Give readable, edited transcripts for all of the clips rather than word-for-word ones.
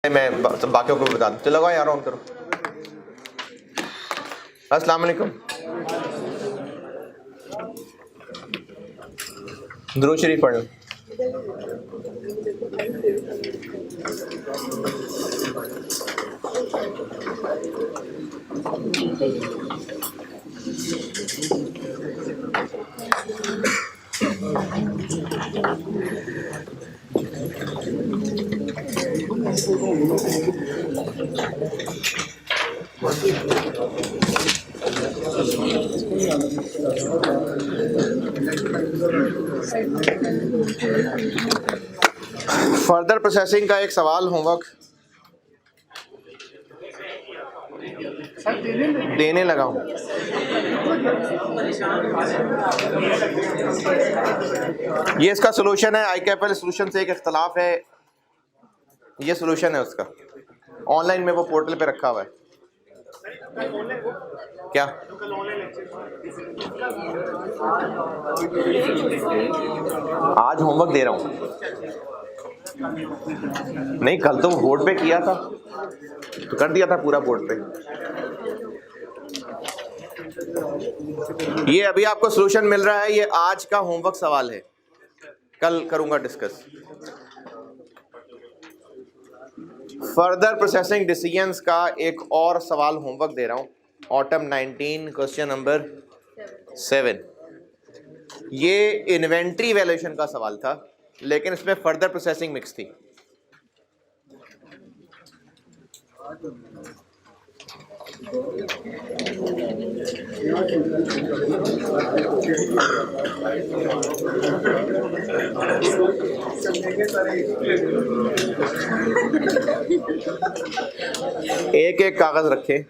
मैं बाकियों को बता दूँ। चलो यार ऑन करो। अस्सलाम वालेकुम। दुरूद शरीफ पढ़ लो। फर्दर प्रोसेसिंग का एक सवाल होमवर्क देने लगा हूँ। ये इसका सोल्यूशन है। ICAPL सोल्यूशन से एक इख्तलाफ है, ये सोल्यूशन है उसका। ऑनलाइन में वो पोर्टल पे रखा हुआ है। क्या आज होमवर्क दे रहा हूँ? नहीं, कल तो बोर्ड पे किया था, तो कर दिया था पूरा बोर्ड पे। ये अभी आपको सोल्यूशन मिल रहा है, ये आज का होमवर्क सवाल है, कल करूंगा डिस्कस। फर्दर प्रोसेसिंग डिसीजंस का एक और सवाल होमवर्क दे रहा हूं, ऑटम 19 क्वेश्चन नंबर 7। ये इन्वेंट्री वैल्यूएशन का सवाल था, लेकिन इसमें फर्दर प्रोसेसिंग मिक्स थी। एक एक कागज रखे।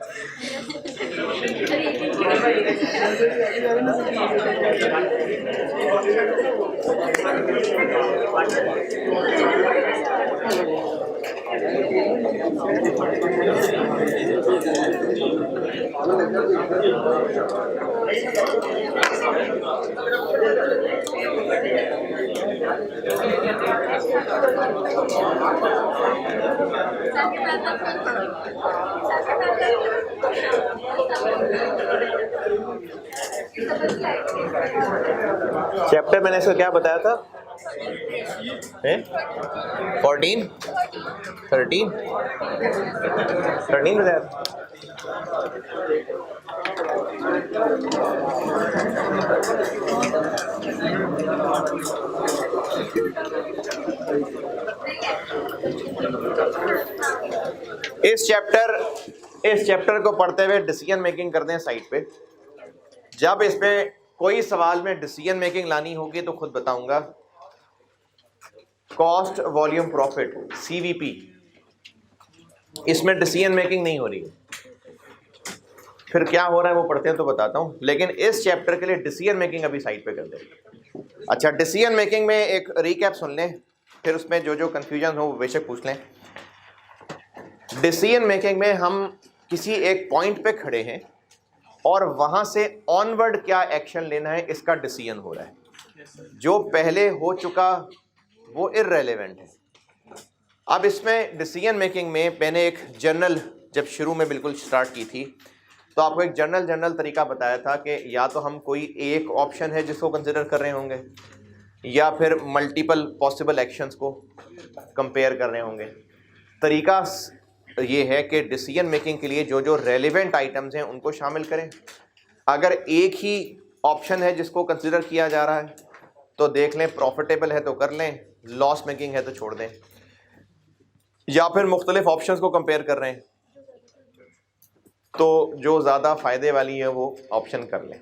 चैप्टर मैंने इसको क्या बताया था? 14 13 बताया था। इस चैप्टर को पढ़ते हुए डिसीजन मेकिंग करते हैं साइड पे। जब इसमें कोई सवाल में डिसीजन मेकिंग लानी होगी तो खुद बताऊंगा। कॉस्ट वॉल्यूम प्रॉफिट CVP, इसमें डिसीजन मेकिंग नहीं हो रही। फिर क्या हो रहा है वो पढ़ते हैं तो बताता हूं, लेकिन इस चैप्टर के लिए डिसीजन मेकिंग अभी साइड पे कर दें। अच्छा, डिसीजन मेकिंग में एक रिकैप सुन लें, फिर उसमें जो जो कंफ्यूजन हो वो बेशक पूछ लें। डिसीजन मेकिंग में हम किसी एक पॉइंट पे खड़े हैं और वहां से ऑनवर्ड क्या एक्शन लेना है इसका डिसीजन हो रहा है। जो पहले हो चुका वो इररेलेवेंट है। अब इसमें डिसीजन मेकिंग में मैंने एक जनरल, जब शुरू में बिल्कुल स्टार्ट की थी तो आपको एक जनरल तरीका बताया था कि या तो हम कोई एक ऑप्शन है जिसको कंसिडर कर रहे होंगे, या फिर मल्टीपल पॉसिबल एक्शंस को कंपेयर कर रहे होंगे। तरीका ये है कि डिसीजन मेकिंग के लिए जो जो रेलिवेंट आइटम्स हैं उनको शामिल करें। अगर एक ही ऑप्शन है जिसको कंसिडर किया जा रहा है तो देख लें, प्रॉफिटेबल है तो कर लें, लॉस मेकिंग है तो छोड़ दें, या फिर मुख्तलिफ ऑप्शंस को कंपेयर कर रहे हैं तो जो ज़्यादा फ़ायदे वाली है वो ऑप्शन कर लें।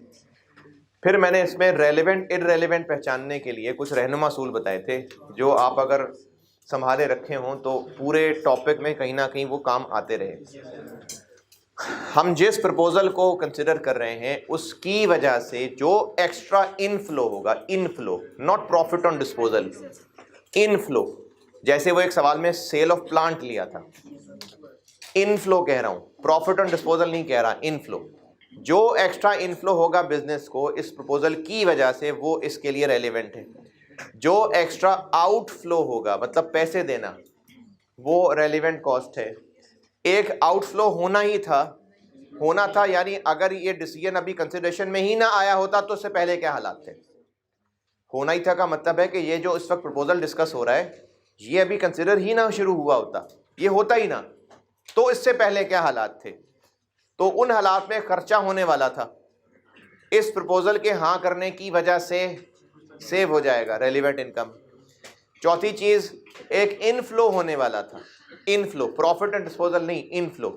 फिर मैंने इसमें रेलिवेंट इररेलेवेंट पहचानने के लिए कुछ रहनुमा असूल बताए थे, जो आप अगर संभाले रखे हों तो पूरे टॉपिक में कहीं ना कहीं वो काम आते रहे। हम जिस प्रपोजल को कंसिडर कर रहे हैं उसकी वजह से जो एक्स्ट्रा इनफ्लो होगा, inflow not profit on disposal, inflow, जैसे वो एक सवाल में सेल ऑफ प्लांट लिया था, इनफ्लो कह रहा हूं, प्रॉफिट ऑन डिस्पोजल नहीं कह रहा, इनफ्लो। जो एक्स्ट्रा इनफ्लो होगा बिजनेस को इस प्रपोजल की वजह से वो इसके लिए रेलिवेंट है। जो एक्स्ट्रा आउटफ्लो होगा, मतलब पैसे देना, वो रेलिवेंट कॉस्ट है। एक आउटफ्लो होना था, यानी अगर ये डिसीजन अभी कंसिडरेशन में ही ना आया होता तो उससे पहले क्या हालात थे। होना ही था का मतलब है कि ये जो इस वक्त प्रपोजल डिस्कस हो रहा है ये अभी कंसिडर ही ना शुरू हुआ होता, ये होता ही ना, तो इससे पहले क्या हालात थे। तो उन हालात में खर्चा होने वाला था, इस प्रपोजल के हाँ करने की वजह से सेव हो जाएगा रेलिवेंट इनकम। चौथी चीज, एक इनफ्लो होने वाला था, इनफ्लो, प्रॉफिट एंड डिस्पोजल नहीं, इनफ्लो,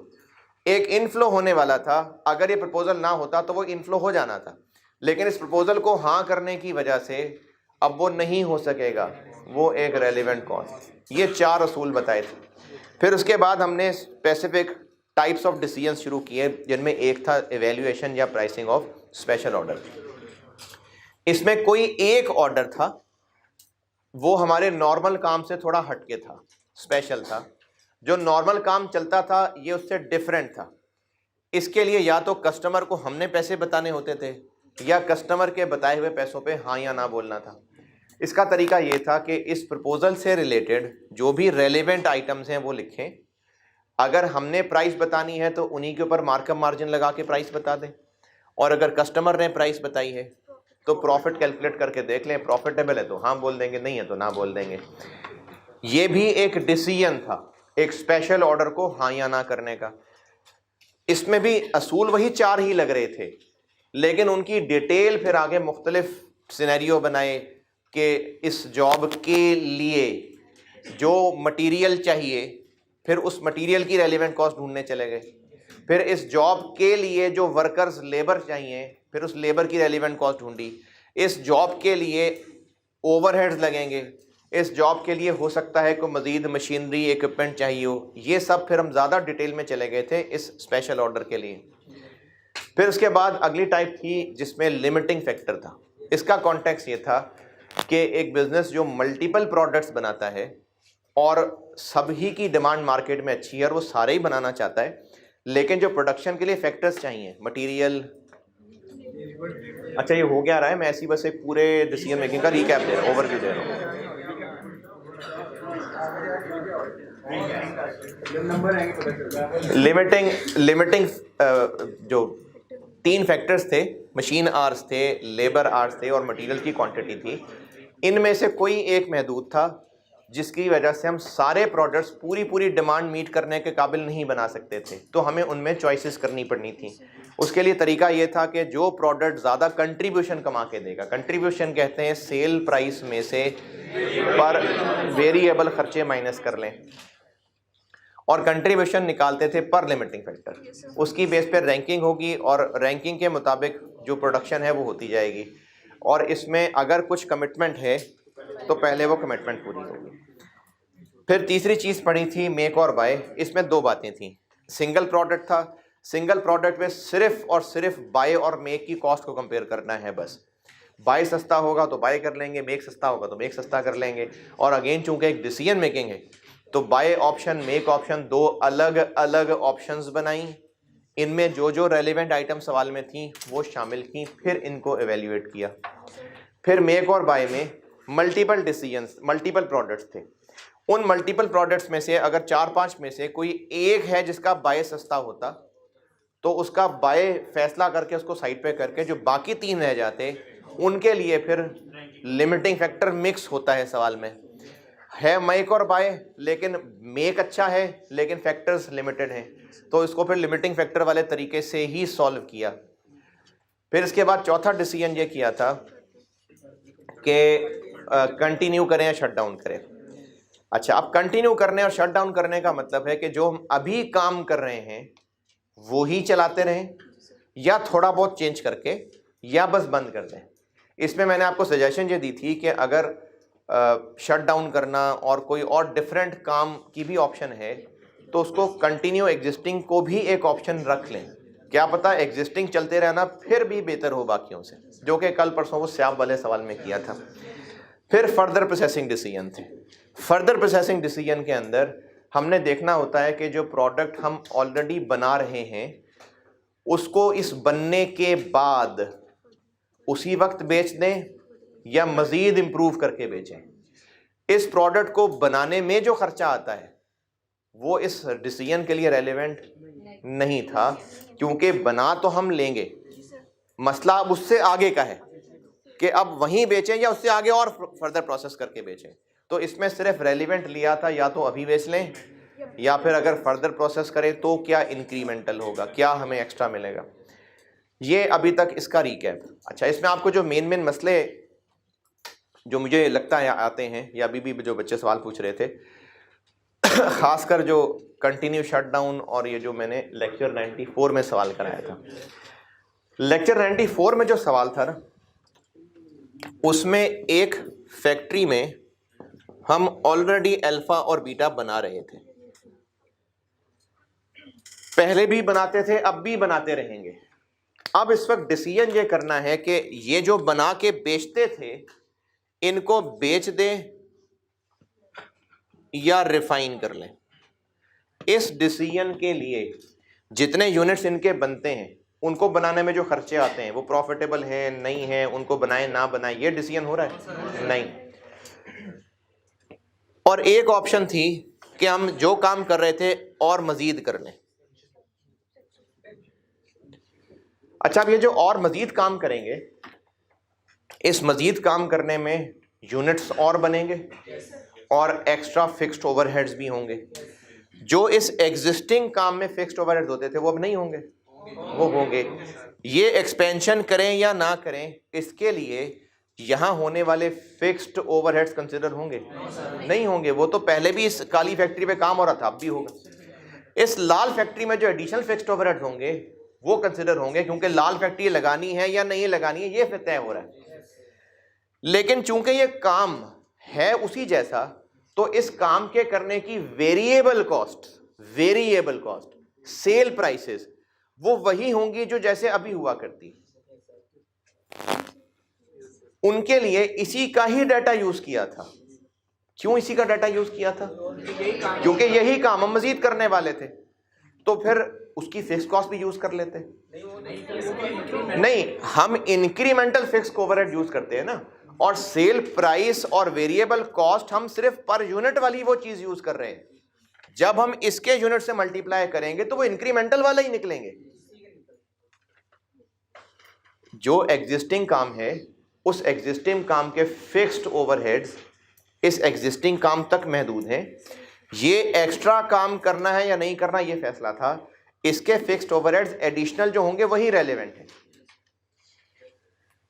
एक इनफ्लो होने वाला था। अगर ये प्रपोजल ना होता तो वो इनफ्लो हो जाना था, लेकिन इस प्रपोजल को हाँ करने की वजह से अब वो नहीं हो सकेगा, वो एक रेलिवेंट कॉस्ट। ये 4 असूल बताए थे। फिर उसके बाद हमने स्पेसिफिक टाइप्स ऑफ डिसीजन शुरू किए, जिनमें एक था एवेल्युएशन या प्राइसिंग ऑफ स्पेशल ऑर्डर। इसमें कोई एक ऑर्डर था वो हमारे नॉर्मल काम से थोड़ा हटके था, स्पेशल था। जो नॉर्मल काम चलता था ये उससे डिफरेंट था। इसके लिए या तो कस्टमर को हमने पैसे बताने होते थे या कस्टमर के बताए हुए पैसों पे हाँ या ना बोलना था। इसका तरीका ये था कि इस प्रपोजल से रिलेटेड जो भी रेलेवेंट आइटम्स हैं वो लिखें। अगर हमने प्राइस बतानी है तो उन्हीं के ऊपर मार्कअप मार्जिन लगा के प्राइस बता दें, और अगर कस्टमर ने प्राइस बताई है तो प्रॉफिट कैलकुलेट करके देख लें, प्रॉफिटेबल है तो हाँ बोल देंगे, नहीं है तो ना बोल देंगे। ये भी एक डिसीजन था, एक स्पेशल ऑर्डर को हाँ या ना करने का। इसमें भी असूल वही 4 ही लग रहे थे, लेकिन उनकी डिटेल फिर आगे मुख्तलिफ सिनेरियो बनाए कि इस जॉब के लिए जो मटेरियल चाहिए, फिर उस मटेरियल की रेलिवेंट कॉस्ट ढूंढने चले गए। फिर इस जॉब के लिए जो वर्कर्स लेबर चाहिए, फिर उस लेबर की रेलिवेंट कॉस्ट ढूंढी। इस जॉब के लिए ओवरहेड्स लगेंगे, इस जॉब के लिए हो सकता है कोई मज़ीद मशीनरी इक्विपमेंट चाहिए हो, ये सब फिर हम ज़्यादा डिटेल में चले गए थे इस स्पेशल ऑर्डर के लिए। फिर उसके बाद अगली टाइप थी जिसमें लिमिटिंग फैक्टर था। इसका कॉन्टेक्स्ट ये था कि एक बिजनेस जो मल्टीपल प्रोडक्ट्स बनाता है और सभी की डिमांड मार्केट में अच्छी है और वो सारे ही बनाना चाहता है, लेकिन जो प्रोडक्शन के लिए फैक्टर्स चाहिए, मटेरियल। अच्छा, ये हो क्या रहा है, मैं ऐसी बस एक पूरे डिसीजन मेकिंग का रिकैप दे रहा हूँ, ओवरव्यू दे रहा हूँ। लिमिटिंग जो 3 फैक्टर्स थे, मशीन आवर्स थे, लेबर आवर्स थे और मटेरियल की क्वांटिटी थी। इनमें से कोई एक महदूद था जिसकी वजह से हम सारे प्रोडक्ट्स पूरी डिमांड मीट करने के काबिल नहीं बना सकते थे, तो हमें उनमें चॉइसेस करनी पड़नी थी। उसके लिए तरीका ये था कि जो प्रोडक्ट ज़्यादा कंट्रीब्यूशन कमा के देगा, कंट्रीब्यूशन कहते हैं सेल प्राइस में से पर वेरिएबल खर्चे माइनस कर लें, और कंट्रीब्यूशन निकालते थे पर लिमिटिंग फैक्टर। उसकी बेस पर रैंकिंग होगी और रैंकिंग के मुताबिक जो प्रोडक्शन है वो होती जाएगी, और इसमें अगर कुछ कमिटमेंट है तो पहले वो कमिटमेंट पूरी होगी। फिर तीसरी चीज़ पड़ी थी मेक और बाय। इसमें 2 बातें थी। सिंगल प्रोडक्ट था, सिंगल प्रोडक्ट में सिर्फ और सिर्फ बाय और मेक की कॉस्ट को कंपेयर करना है बस। बाय सस्ता होगा तो बाय कर लेंगे, मेक सस्ता होगा तो मेक सस्ता कर लेंगे। और अगेन चूंकि एक डिसीजन मेकिंग है तो बाय ऑप्शन, मेक ऑप्शन 2 अलग अलग ऑप्शंस बनाई। इनमें जो जो रेलिवेंट आइटम सवाल में थी वो शामिल की, फिर इनको एवेल्युएट किया। फिर मेक और बाय में मल्टीपल डिसीजंस, मल्टीपल प्रोडक्ट्स थे। उन मल्टीपल प्रोडक्ट्स में से अगर 4-5 में से कोई एक है जिसका बाय सस्ता होता तो उसका बाय फैसला करके उसको साइड पे करके जो बाकी 3 रह जाते उनके लिए फिर लिमिटिंग फैक्टर मिक्स होता है। सवाल में है मेक और बाय, लेकिन मेक अच्छा है लेकिन फैक्टर्स लिमिटेड हैं, तो इसको फिर लिमिटिंग फैक्टर वाले तरीके से ही सॉल्व किया। फिर इसके बाद चौथा डिसीजन ये किया था कि कंटिन्यू करें या शट डाउन करें। अच्छा, अब कंटिन्यू करने और शट डाउन करने का मतलब है कि जो हम अभी काम कर रहे हैं वो ही चलाते रहें या थोड़ा बहुत चेंज करके या बस बंद कर दें। इसमें मैंने आपको सजेशन ये दी थी कि अगर शट डाउन करना और कोई और डिफरेंट काम की भी ऑप्शन है तो उसको कंटिन्यू एग्जिस्टिंग को भी एक ऑप्शन रख लें। क्या पता एग्जिस्टिंग चलते रहना फिर भी बेहतर हो बाकियों से, जो कि कल परसों वो स्याब वाले सवाल में किया था। फिर फर्दर प्रोसेसिंग डिसीजन थे। फर्दर प्रोसेसिंग डिसीजन के अंदर हमने देखना होता है कि जो प्रोडक्ट हम ऑलरेडी बना रहे हैं उसको इस बनने के बाद उसी वक्त बेच दें या मज़ीद इम्प्रूव करके बेचें। इस प्रोडक्ट को बनाने में जो खर्चा आता है वो इस डिसीजन के लिए रेलेवेंट नहीं था, क्योंकि बना तो हम लेंगे, मसला अब उससे आगे का है कि अब वहीं बेचें या उससे आगे और फर्दर प्रोसेस करके बेचें। तो इसमें सिर्फ रेलिवेंट लिया था, या तो अभी बेच लें या फिर अगर फर्दर प्रोसेस करें तो क्या इंक्रीमेंटल होगा, क्या हमें एक्स्ट्रा मिलेगा। ये अभी तक इसका रिकैप। अच्छा, इसमें आपको जो मेन मसले जो मुझे लगता है आते हैं, या अभी भी जो बच्चे सवाल पूछ रहे थे, खासकर जो कंटिन्यू शटडाउन और ये जो मैंने लेक्चर 94 में सवाल कराया था। लेक्चर 94 में जो सवाल था ना, उसमें एक फैक्ट्री में हम ऑलरेडी अल्फा और बीटा बना रहे थे, पहले भी बनाते थे, अब भी बनाते रहेंगे। अब इस वक्त डिसीजन ये करना है कि ये जो बना के बेचते थे इनको बेच दें या रिफाइन कर लें। इस डिसीजन के लिए जितने यूनिट्स इनके बनते हैं, उनको बनाने में जो खर्चे आते हैं, वो प्रॉफिटेबल है नहीं है, उनको बनाए ना बनाए, ये डिसीजन हो रहा है नहीं। और एक ऑप्शन थी कि हम जो काम कर रहे थे और मजीद कर लें। अच्छा, अब ये जो और मजीद काम करेंगे, इस मजीद काम करने में यूनिट्स और बनेंगे और एक्स्ट्रा फिक्स्ड ओवरहेड्स भी होंगे। जो इस एग्जिस्टिंग काम में फिक्स्ड ओवरहेड्स होते थे वो अब नहीं होंगे, वो होंगे। ये एक्सपेंशन करें या ना करें, इसके लिए यहां होने वाले फिक्स्ड ओवरहेड्स कंसिडर होंगे नहीं होंगे। वो तो पहले भी इस काली फैक्ट्री पे काम हो रहा था, अब भी होगा। इस लाल फैक्ट्री में जो एडिशनल फिक्स्ड ओवरहेड्स होंगे वो कंसिडर होंगे, क्योंकि लाल फैक्ट्री लगानी है या नहीं लगानी है ये तय हो रहा है। लेकिन चूंकि ये काम है उसी जैसा, तो इस काम के करने की वेरिएबल कॉस्ट, सेल प्राइसेस वो वही होंगी जो जैसे अभी हुआ करती। उनके लिए इसी का ही डाटा यूज किया था। क्यों इसी का डाटा यूज किया था? क्योंकि यही काम हम मजीद करने वाले थे, तो फिर उसकी फिक्स कॉस्ट भी यूज कर लेते। नहीं, हम इंक्रीमेंटल फिक्स ओवरहेड यूज करते हैं ना, और सेल प्राइस और वेरिएबल कॉस्ट हम सिर्फ पर यूनिट वाली वो चीज यूज कर रहे हैं। जब हम इसके यूनिट से मल्टीप्लाई करेंगे तो वो इंक्रीमेंटल वाला ही निकलेंगे। जो एग्जिस्टिंग काम है, उस एग्जिस्टिंग काम के फिक्स्ड ओवरहेड्स इस एग्जिस्टिंग काम तक महदूद हैं। ये एक्स्ट्रा काम करना है या नहीं करना ये फैसला था। इसके फिक्स्ड ओवरहेड्स एडिशनल जो होंगे वही रेलेवेंट है।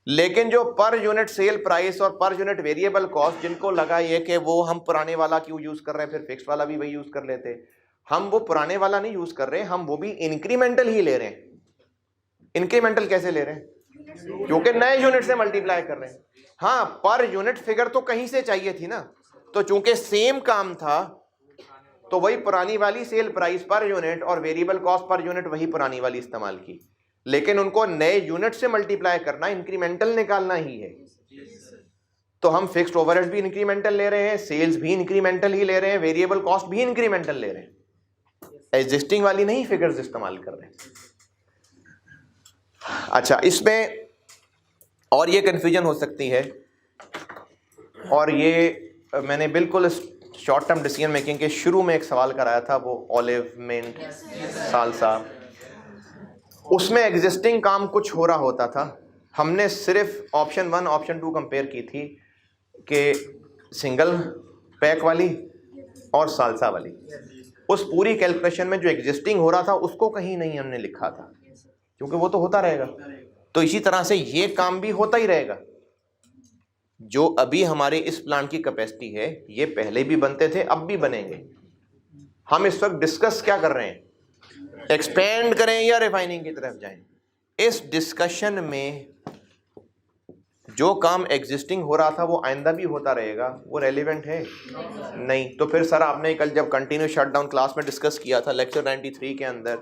लेकिन जो पर यूनिट सेल प्राइस और पर यूनिट वेरिएबल कॉस्ट, जिनको लगा ये कि वो हम पुराने वाला क्यों यूज कर रहे हैं, फिर फिक्स्ड वाला भी वही यूज कर लेते। हम वो पुराने वाला नहीं यूज कर रहे, हम वो भी इंक्रीमेंटल ही ले रहे हैं। इंक्रीमेंटल कैसे ले रहे हैं? क्योंकि नए यूनिट से मल्टीप्लाई कर रहे हैं। हाँ, पर यूनिट फिगर तो कहीं से चाहिए थी ना, तो चूंकि सेम काम था तो वही पुरानी वाली सेल प्राइस पर यूनिट और वेरिएबल कॉस्ट पर यूनिट वही पुरानी वाली इस्तेमाल की। लेकिन उनको नए यूनिट से मल्टीप्लाई करना, इंक्रीमेंटल निकालना ही है। तो हम फिक्स्ड ओवरहेड भी इंक्रीमेंटल ले रहे हैं, सेल्स भी इंक्रीमेंटल ही ले रहे हैं, वेरिएबल कॉस्ट भी इंक्रीमेंटल ले रहे हैं, एग्जिस्टिंग वाली नहीं फिगर्स इस्तेमाल कर रहे हैं। अच्छा, इसमें और ये कंफ्यूजन हो सकती है, और ये मैंने बिल्कुल शॉर्ट टर्म डिसीजन मेकिंग के शुरू में एक सवाल कराया था, वो ऑलिव, मिंट, साल्सा। उसमें एग्जिस्टिंग काम कुछ हो रहा होता था। हमने सिर्फ ऑप्शन 1 ऑप्शन 2 कंपेयर की थी कि सिंगल पैक वाली और साल्सा वाली। उस पूरी कैलकुलेशन में जो एग्जिस्टिंग हो रहा था उसको कहीं नहीं हमने लिखा था, क्योंकि वो तो होता रहेगा। तो इसी तरह से ये काम भी होता ही रहेगा। जो अभी हमारे इस प्लांट की कैपेसिटी है, ये पहले भी बनते थे, अब भी बनेंगे। हम इस वक्त डिस्कस क्या कर रहे हैं, एक्सपेंड करें या रिफाइनिंग की तरफ जाएं। इस डिस्कशन में जो काम एग्जिस्टिंग हो रहा था वो आइंदा भी होता रहेगा, वो रेलिवेंट है नहीं। तो फिर सर आपने कल जब कंटिन्यू शटडाउन क्लास में डिस्कस किया था लेक्चर 93 के अंदर,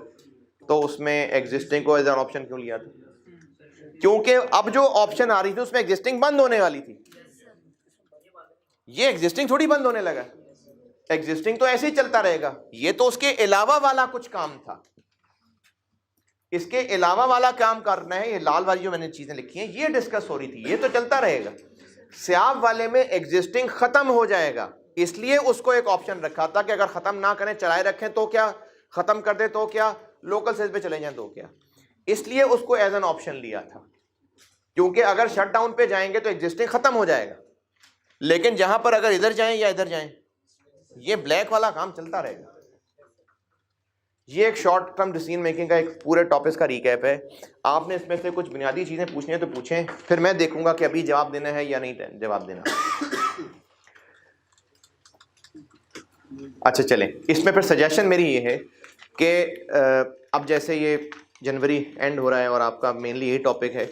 तो उसमें एग्जिस्टिंग को एज एन ऑप्शन क्यों लिया था? क्योंकि अब जो ऑप्शन आ रही थी उसमें एग्जिस्टिंग बंद होने वाली थी। ये एग्जिस्टिंग थोड़ी बंद होने लगा, एग्जिस्टिंग तो ऐसे ही चलता रहेगा। ये तो उसके अलावा वाला कुछ काम था, इसके अलावा वाला काम करना है। ये लाल वाली जो मैंने चीजें लिखी हैं ये डिस्कस हो रही थी, ये तो चलता रहेगा। स्याब वाले में एग्जिस्टिंग खत्म हो जाएगा, इसलिए उसको एक ऑप्शन रखा था कि अगर खत्म ना करें चलाए रखें तो क्या, खत्म कर दे तो क्या, लोकल सेल्स पे चले जाएं तो क्या, इसलिए उसको एज एन ऑप्शन लिया था। क्योंकि अगर शटडाउन पे जाएंगे तो एग्जिस्टिंग खत्म हो जाएगा, लेकिन जहां पर अगर इधर जाएं या इधर जाएं, ये ब्लैक वाला काम चलता रहेगा। ये एक शॉर्ट टर्म डिसीजन मेकिंग का एक पूरे टॉपिक का रिकैप है। आपने इसमें से कुछ बुनियादी चीजें पूछनी है तो पूछें, फिर मैं देखूंगा कि अभी जवाब देना है या नहीं जवाब देना। अच्छा चलें, इसमें फिर सजेशन मेरी ये है कि अब जैसे ये जनवरी एंड हो रहा है और आपका मेनली यही टॉपिक है,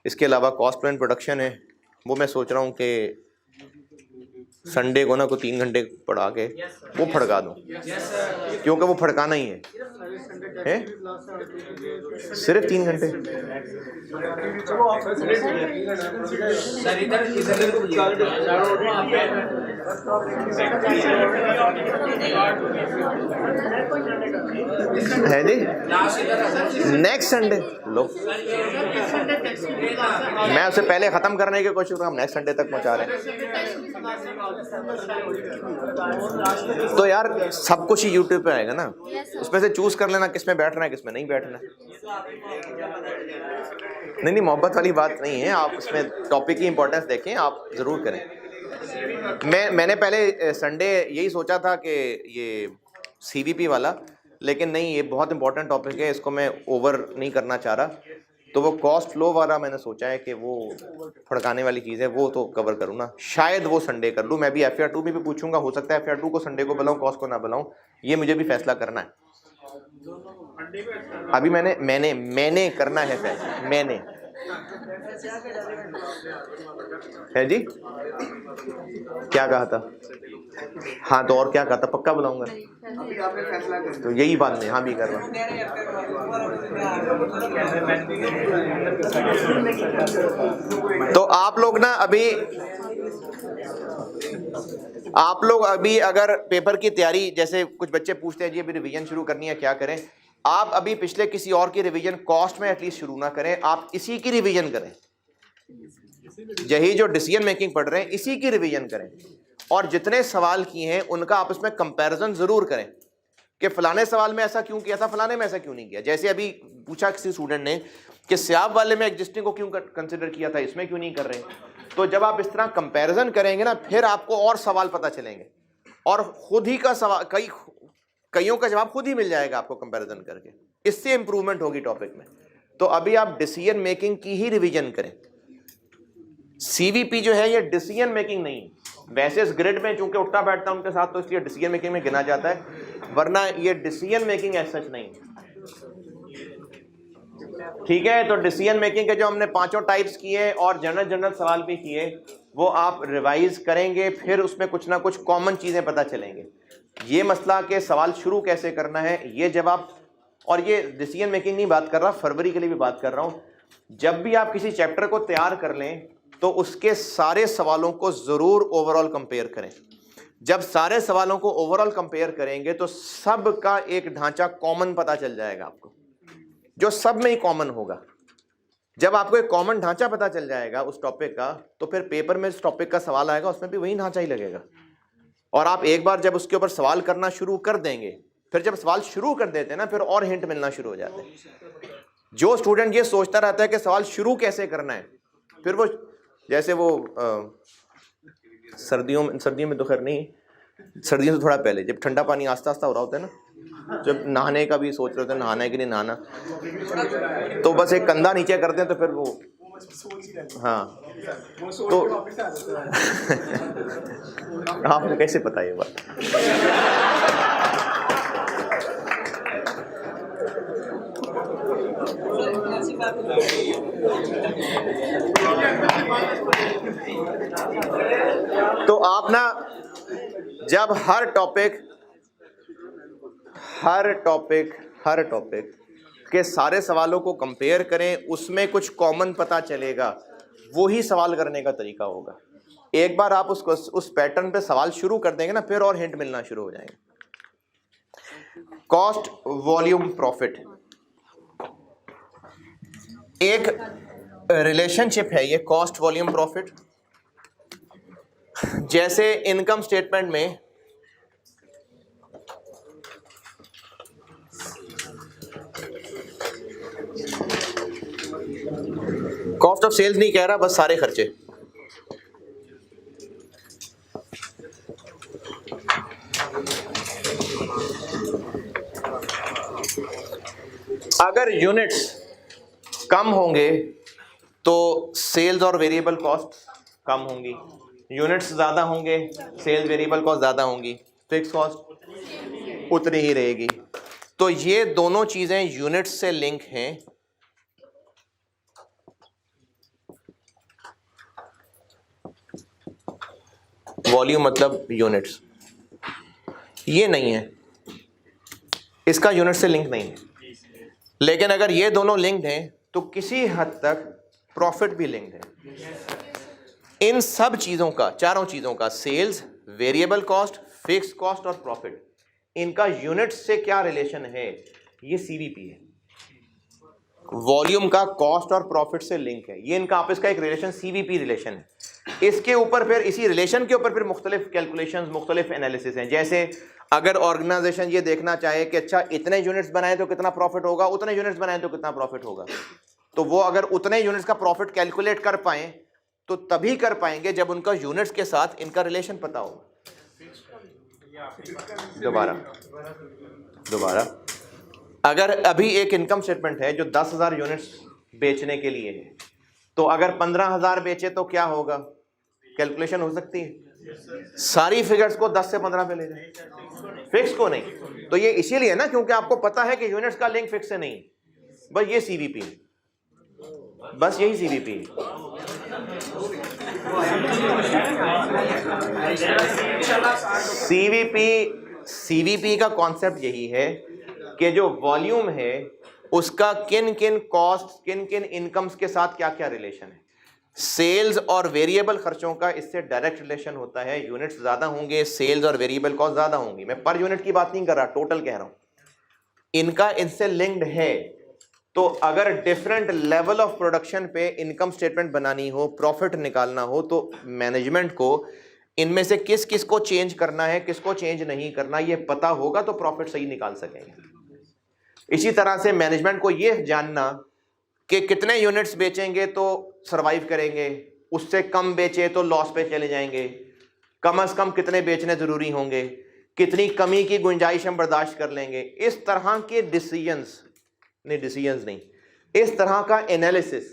इसके अलावा कॉस्ट एंड प्रोडक्शन है, वो मैं सोच रहा हूँ कि संडे को ना को 3 घंटे पढ़ा के वो फड़का दूँ, क्योंकि वो फड़काना ही है सिर्फ 3 घंटे। है जी, नेक्स्ट संडे लो, मैं उसे पहले खत्म करने की कोशिश कर रहा हूँ, नेक्स्ट संडे तक पहुंचा रहे हैं। तो यार सब कुछ ही यूट्यूब पे आएगा ना, उसमें से चूज कर लेना किसमें बैठना है किसमें नहीं बैठना। नहीं मोहब्बत वाली बात नहीं है, आप उसमें टॉपिक की इंपॉर्टेंस देखें, आप जरूर करें। मैंने पहले संडे यही सोचा था कि ये सीवीपी वाला, लेकिन नहीं, ये बहुत इंपॉर्टेंट टॉपिक है, इसको मैं ओवर नहीं करना चाह रहा, तो वो कॉस्ट फ्लो वाला मैंने सोचा है कि वो फड़काने वाली चीज़ है, वो तो कवर करूँ ना, शायद वो संडे कर लूँ। मैं भी FR2 में भी पूछूंगा, हो सकता है FR2 को संडे को बुलाऊँ, कॉस्ट को ना बुलाऊँ, ये मुझे भी फैसला करना है। अभी मैंने करना है फैसला, मैंने है जी, क्या कहा था? हाँ तो और क्या कहा था, पक्का बुलाऊंगा, तो यही बात नहीं, हाँ भी कर रहा। तो आप लोग अभी अगर पेपर की तैयारी, जैसे कुछ बच्चे पूछते हैं जी अभी रिवीजन शुरू करनी है क्या करें, आप अभी पिछले किसी और की रिवीजन कॉस्ट में एटलीस्ट शुरू ना करें, आप इसी की रिवीजन करें, यही जो डिसीजन मेकिंग पढ़ रहे हैं इसी की रिवीजन करें, और जितने सवाल किए हैं उनका आपस में कंपैरिजन जरूर करें कि फलाने सवाल में ऐसा क्यों किया था, फलाने में ऐसा क्यों नहीं किया। जैसे अभी पूछा किसी स्टूडेंट ने कि स्याब वाले में एग्जिस्टिंग को क्यों कंसिडर किया था, इसमें क्यों नहीं कर रहे। तो जब आप इस तरह कंपैरिजन करेंगे ना, फिर आपको और सवाल पता चलेंगे, और खुद ही का सवाल कईयों का जवाब खुद ही मिल जाएगा आपको कंपैरिजन करके, इससे इंप्रूवमेंट होगी टॉपिक में। तो अभी आप डिसीजन मेकिंग की ही रिवीजन करें। सीवीपी जो है ये डिसीजन मेकिंग नहीं, वैसे इस ग्रिड में चूंकि उठता बैठता उनके साथ तो इसलिए डिसीजन मेकिंग में गिना जाता है, वरना ये डिसीजन मेकिंग एज सच नहीं। ठीक है, तो डिसीजन मेकिंग के जो हमने 5 टाइप्स किए और जनरल सवाल भी किए, वो आप रिवाइज करेंगे, फिर उसमें कुछ ना कुछ कॉमन चीजें पता चलेंगे। ये मसला कि सवाल शुरू कैसे करना है, ये जब आप, और ये डिसीजन मेकिंग नहीं बात कर रहा, फरवरी के लिए भी बात कर रहा हूं, जब भी आप किसी चैप्टर को तैयार कर लें तो उसके सारे सवालों को जरूर ओवरऑल कंपेयर करें। जब सारे सवालों को ओवरऑल कंपेयर करेंगे तो सब का एक ढांचा कॉमन पता चल जाएगा आपको, जो सब में ही कॉमन होगा। जब आपको एक कॉमन ढांचा पता चल जाएगा उस टॉपिक का, तो फिर पेपर में इस टॉपिक का सवाल आएगा उसमें भी वही ढांचा ही लगेगा। और आप एक बार जब उसके ऊपर सवाल करना शुरू कर देंगे, फिर जब सवाल शुरू कर देते हैं ना, फिर और हिंट मिलना शुरू हो जाते हैं। जो स्टूडेंट ये सोचता रहता है कि सवाल शुरू कैसे करना है, फिर वो जैसे वो सर्दियों में तो खैर नहीं, सर्दियों से थोड़ा पहले जब ठंडा पानी आस्ता आस्ता हो रहा होता है ना, जब नहाने का भी सोच रहे होते हैं, नहाने के लिए नहाना, तो बस एक कंधा नीचे करते हैं तो फिर वो, हाँ तो आपको कैसे पता ये बात? तो आप ना जब हर टॉपिक के सारे सवालों को कंपेयर करें, उसमें कुछ कॉमन पता चलेगा, वो ही सवाल करने का तरीका होगा। एक बार आप उस पैटर्न पे सवाल शुरू कर देंगे ना, फिर और हिंट मिलना शुरू हो जाएंगे। कॉस्ट वॉल्यूम प्रॉफिट एक रिलेशनशिप है, ये कॉस्ट वॉल्यूम प्रॉफिट। जैसे इनकम स्टेटमेंट में कॉस्ट ऑफ सेल्स नहीं कह रहा, बस सारे खर्चे। अगर यूनिट्स कम होंगे तो सेल्स और वेरिएबल कॉस्ट कम होंगी, यूनिट्स ज़्यादा होंगे सेल्स वेरिएबल कॉस्ट ज़्यादा होंगी, फिक्स कॉस्ट उतनी ही रहेगी। तो ये दोनों चीज़ें यूनिट्स से लिंक हैं। वॉल्यूम मतलब यूनिट्स, ये नहीं है, इसका यूनिट से लिंक नहीं है। लेकिन अगर ये दोनों लिंक्ड हैं तो किसी हद तक प्रॉफिट भी लिंक्ड है। इन सब चीज़ों का, चारों चीज़ों का, sales, variable cost, fix cost और प्रॉफिट, इनका यूनिट से क्या रिलेशन है? ये सीवीपी है। वॉल्यूम का कॉस्ट और प्रॉफिट से लिंक है, ये इनका आपस का एक रिलेशन सीवीपी रिलेशन है। इसके ऊपर फिर, इसी रिलेशन के ऊपर फिर मुख्तलिफ कैलकुलेशंस, मुख्तलिफ एनालिसिस हैं। जैसे अगर ऑर्गेनाइजेशन ये देखना चाहे कि अच्छा इतने यूनिट्स बनाए तो कितना प्रॉफिट होगा, उतने यूनिट्स बनाए तो कितना प्रॉफिट होगा, तो वो अगर उतने यूनिट्स का प्रॉफिट कैलकुलेट कर पाए तो तभी कर पाएंगे जब उनका यूनिट्स के साथ इनका रिलेशन पता होगा। दोबारा अगर अभी एक इनकम स्टेटमेंट है जो 10,000 यूनिट्स बेचने के लिए है, तो अगर 15,000 बेचे तो क्या होगा? कैलकुलेशन हो सकती है? सारी फिगर्स को 10 से 15 पे ले जाए, फिक्स को नहीं। तो ये इसीलिए ना, क्योंकि आपको पता है कि यूनिट्स का लिंक फिक्स से नहीं, बस ये सीवीपी, बस यही सीवीपी। सीवीपी का कॉन्सेप्ट यही है कि जो वॉल्यूम है उसका किन किन कॉस्ट, किन किन इनकम्स के साथ क्या क्या रिलेशन है। सेल्स और वेरिएबल खर्चों का इससे डायरेक्ट रिलेशन होता है। यूनिट्स ज्यादा होंगे, सेल्स और वेरिएबल कॉस्ट ज्यादा होंगी। मैं पर यूनिट की बात नहीं कर रहा, टोटल कह रहा हूं। इनका इनसे लिंक्ड है। तो अगर डिफरेंट लेवल ऑफ प्रोडक्शन पे इनकम स्टेटमेंट बनानी हो, प्रॉफिट निकालना हो, तो मैनेजमेंट को इनमें से किस किस को चेंज करना है, किसको चेंज नहीं करना, ये पता होगा तो प्रॉफिट सही निकाल सकेंगे। इसी तरह से मैनेजमेंट को ये जानना कि कितने यूनिट्स बेचेंगे तो सरवाइव करेंगे, उससे कम बेचे तो लॉस पे चले जाएंगे, कम से कम कितने बेचने जरूरी होंगे, कितनी कमी की गुंजाइश हम बर्दाश्त कर लेंगे। इस तरह के डिसीजंस नहीं, इस तरह का एनालिसिस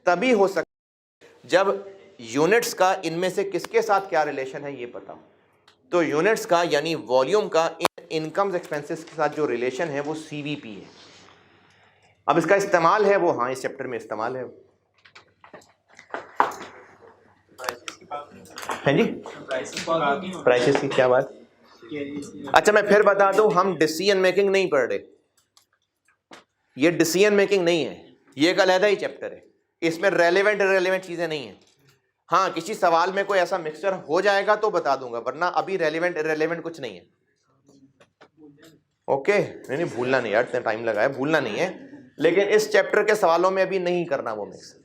तभी हो सकता जब यूनिट्स का इनमें से किसके साथ क्या रिलेशन है ये पता हो। तो यूनिट्स का यानी वॉल्यूम का इनकम्स एक्सपेंसेस के साथ जो रिलेशन है वो सीवीपी है। अब इसका इस्तेमाल है वो, हाँ, इस चैप्टर में इस्तेमाल है। हैं जी, प्राइसेस की क्या बात? अच्छा, मैं फिर बता दूं, हम डिसीजन मेकिंग नहीं पढ़ रहे। ये डिसीजन मेकिंग नहीं है, ये एक अलग ही चैप्टर है। इसमें रेलेवेंट इररेलेवेंट चीजें नहीं है। हाँ, किसी सवाल में कोई ऐसा मिक्सचर हो जाएगा तो बता दूंगा, वरना अभी रेलेवेंट इररेलेवेंट कुछ नहीं है। ओके, नहीं भूलना नहीं यार, इतना टाइम लगा है, भूलना नहीं है। लेकिन इस चैप्टर के सवालों में अभी नहीं करना वो मिक्स।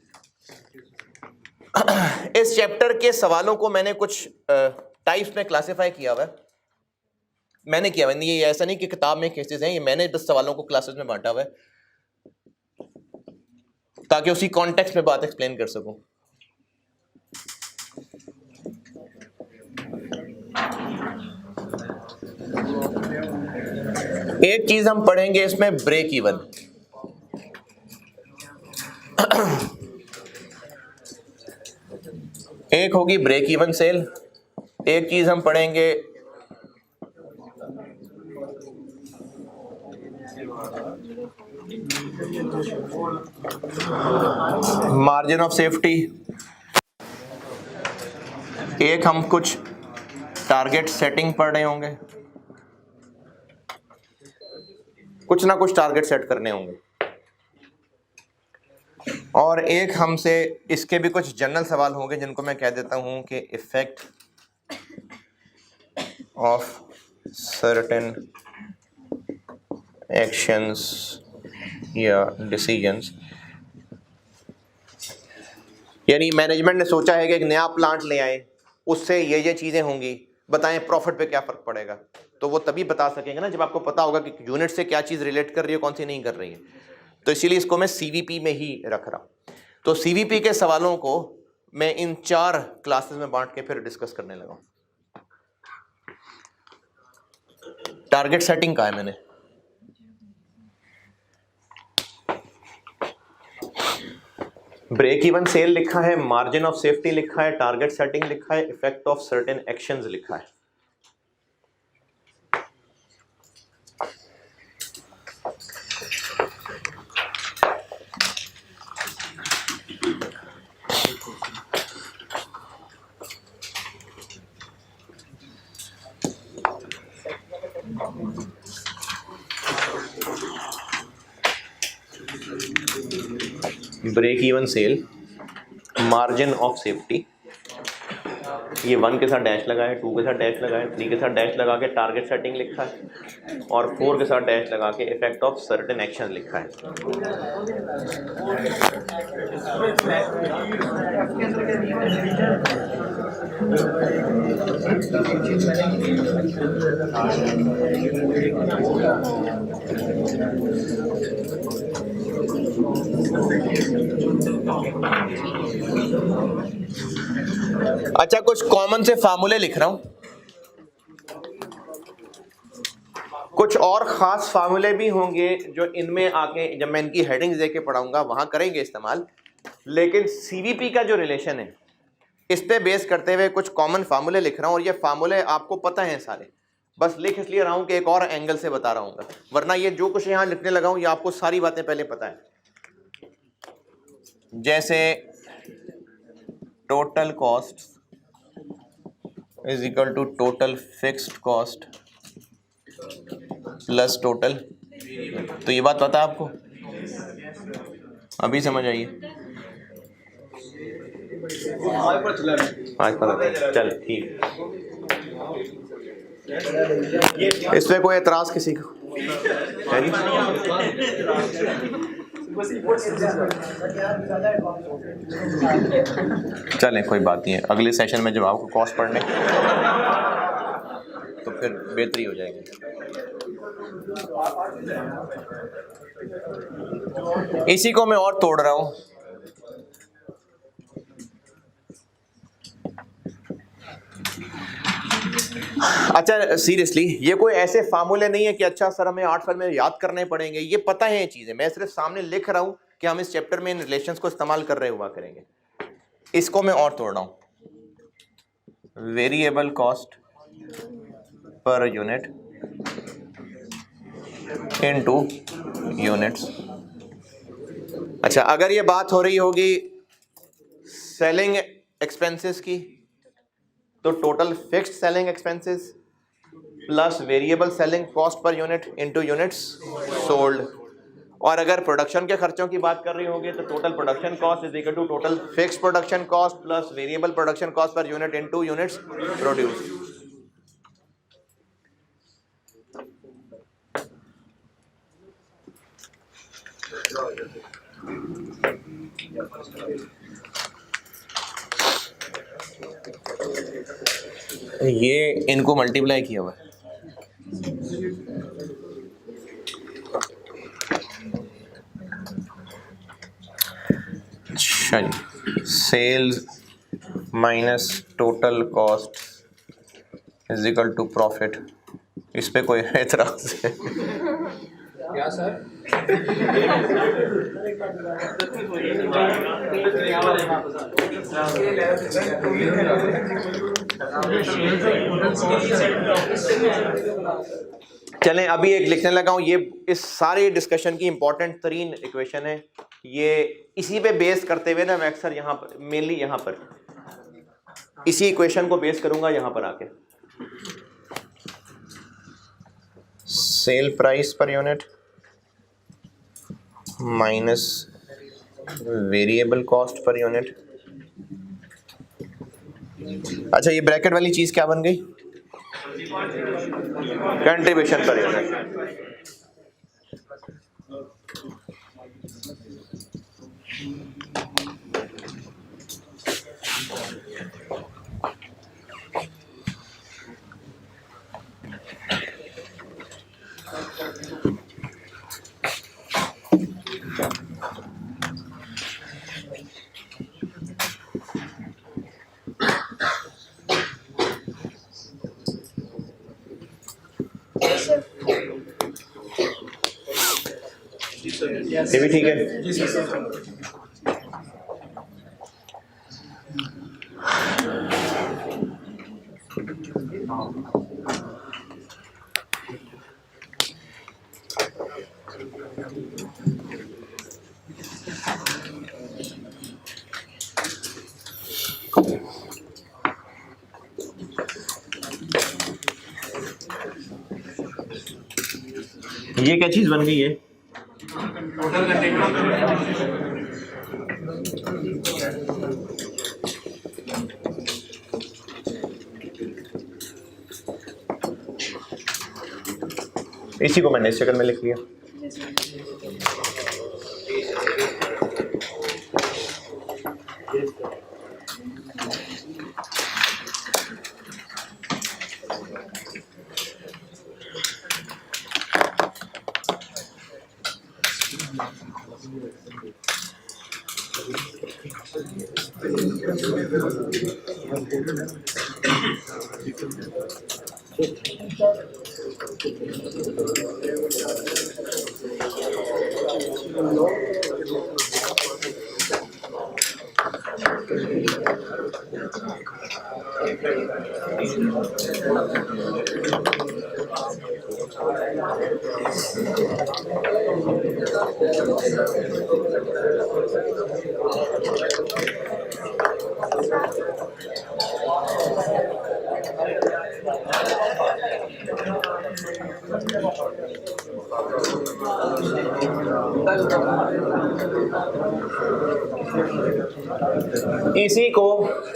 इस चैप्टर के सवालों को मैंने कुछ टाइप्स में क्लासिफाई किया हुआ है। मैंने किया हुआ, ये ऐसा नहीं कि किताब में केसेस हैं, ये मैंने 10 सवालों को क्लासेस में बांटा हुआ है ताकि उसी कॉन्टेक्स्ट में बात एक्सप्लेन कर सकूं। एक चीज हम पढ़ेंगे इसमें, ब्रेक इवन। एक होगी ब्रेक इवन सेल। एक चीज हम पढ़ेंगे मार्जिन ऑफ सेफ्टी। एक हम कुछ टारगेट सेटिंग पढ़ रहे होंगे, कुछ ना कुछ टारगेट सेट करने होंगे। और एक हमसे इसके भी कुछ जनरल सवाल होंगे जिनको मैं कह देता हूं कि इफेक्ट ऑफ सर्टेन एक्शंस या डिसीजंस। यानी मैनेजमेंट ने सोचा है कि एक नया प्लांट ले आए, उससे ये चीजें होंगी, बताएं प्रॉफिट पे क्या फर्क पड़ेगा। तो वो तभी बता सकेंगे ना जब आपको पता होगा कि यूनिट से क्या चीज रिलेट कर रही है, कौन सी नहीं कर रही है। तो इसीलिए इसको मैं सीवीपी में ही रख रहा हूं। तो सीवीपी के सवालों को मैं इन 4 क्लासेस में बांट के फिर डिस्कस करने लगा। टारगेट सेटिंग कहा है मैंने, ब्रेक इवन सेल लिखा है, मार्जिन ऑफ सेफ्टी लिखा है, टारगेट सेटिंग लिखा है, इफेक्ट ऑफ सर्टेन एक्शंस लिखा है। Break even sale, margin of safety, ये 1 के साथ डैश लगा है, 2 के साथ डैश लगा है, 3 के साथ डैश लगा के टारगेट सेटिंग लिखा है, और 4 के साथ डैश लगा के इफेक्ट ऑफ सर्टेन एक्शन लिखा है। अच्छा, कुछ कॉमन से फार्मूले लिख रहा हूं, कुछ और खास फार्मूले भी होंगे जो इनमें आके जब मैं इनकी हेडिंग्स देके पढ़ाऊंगा वहां करेंगे इस्तेमाल। लेकिन सीवीपी का जो रिलेशन है इस पे बेस करते हुए कुछ कॉमन फार्मूले लिख रहा हूं, और ये फार्मूले आपको पता है सारे, बस लिख इसलिए रहा हूं कि एक और एंगल से बता रहा हूं, वरना ये जो कुछ यहां लिखने लगा हूं ये आपको सारी बातें पहले पता है। जैसे total cost is equal to total fixed cost plus total, तो ये बात पता है आपको, अभी समझ आइए। आज पता है, चल ठीक। इस पे कोई एतराज किसी को है नहीं? चलें कोई बात नहीं है, अगले सेशन में जब आपको कॉस्ट पढ़ने तो फिर बेहतरी हो जाएगी। इसी को मैं और तोड़ रहा हूं, अच्छा सीरियसली ये कोई ऐसे फार्मूले नहीं है कि अच्छा सर हमें 8 साल में याद करने पड़ेंगे, ये पता है ये चीजें, मैं सिर्फ सामने लिख रहा हूं कि हम इस चैप्टर में इन रिलेशंस को इस्तेमाल कर रहे हुआ करेंगे। इसको मैं और तोड़ रहा हूं, variable cost per unit into units. अच्छा, अगर ये बात हो रही होगी सेलिंग एक्सपेंसेस की तो total fixed selling expenses plus variable selling cost per unit into units sold, और अगर प्रोडक्शन के खर्चों की बात कर रही होगी तो total production cost is equal to total fixed production cost plus variable production cost per unit into units produce. ये इनको मल्टीप्लाई किया हुआ है, sales minus total cost is equal to profit. इस पे कोई एतराज है क्या सर? चलें अभी एक लिखने लगा हूं, ये इस सारे डिस्कशन की इंपॉर्टेंट तरीन इक्वेशन है, ये इसी पे बेस करते हुए ना मैं अक्सर यहाँ पर मेनली यहाँ पर इसी इक्वेशन को बेस करूंगा यहाँ पर आके। Cell price per unit minus variable cost per unit. अच्छा, ये ब्रैकेट वाली चीज क्या बन गई? Contribution per unit. ये भी ठीक है। जी सर। ये क्या चीज बन गई है? टोटल कंटेंट इसी को मैंने इस शक्ल में लिख लिया। इसी को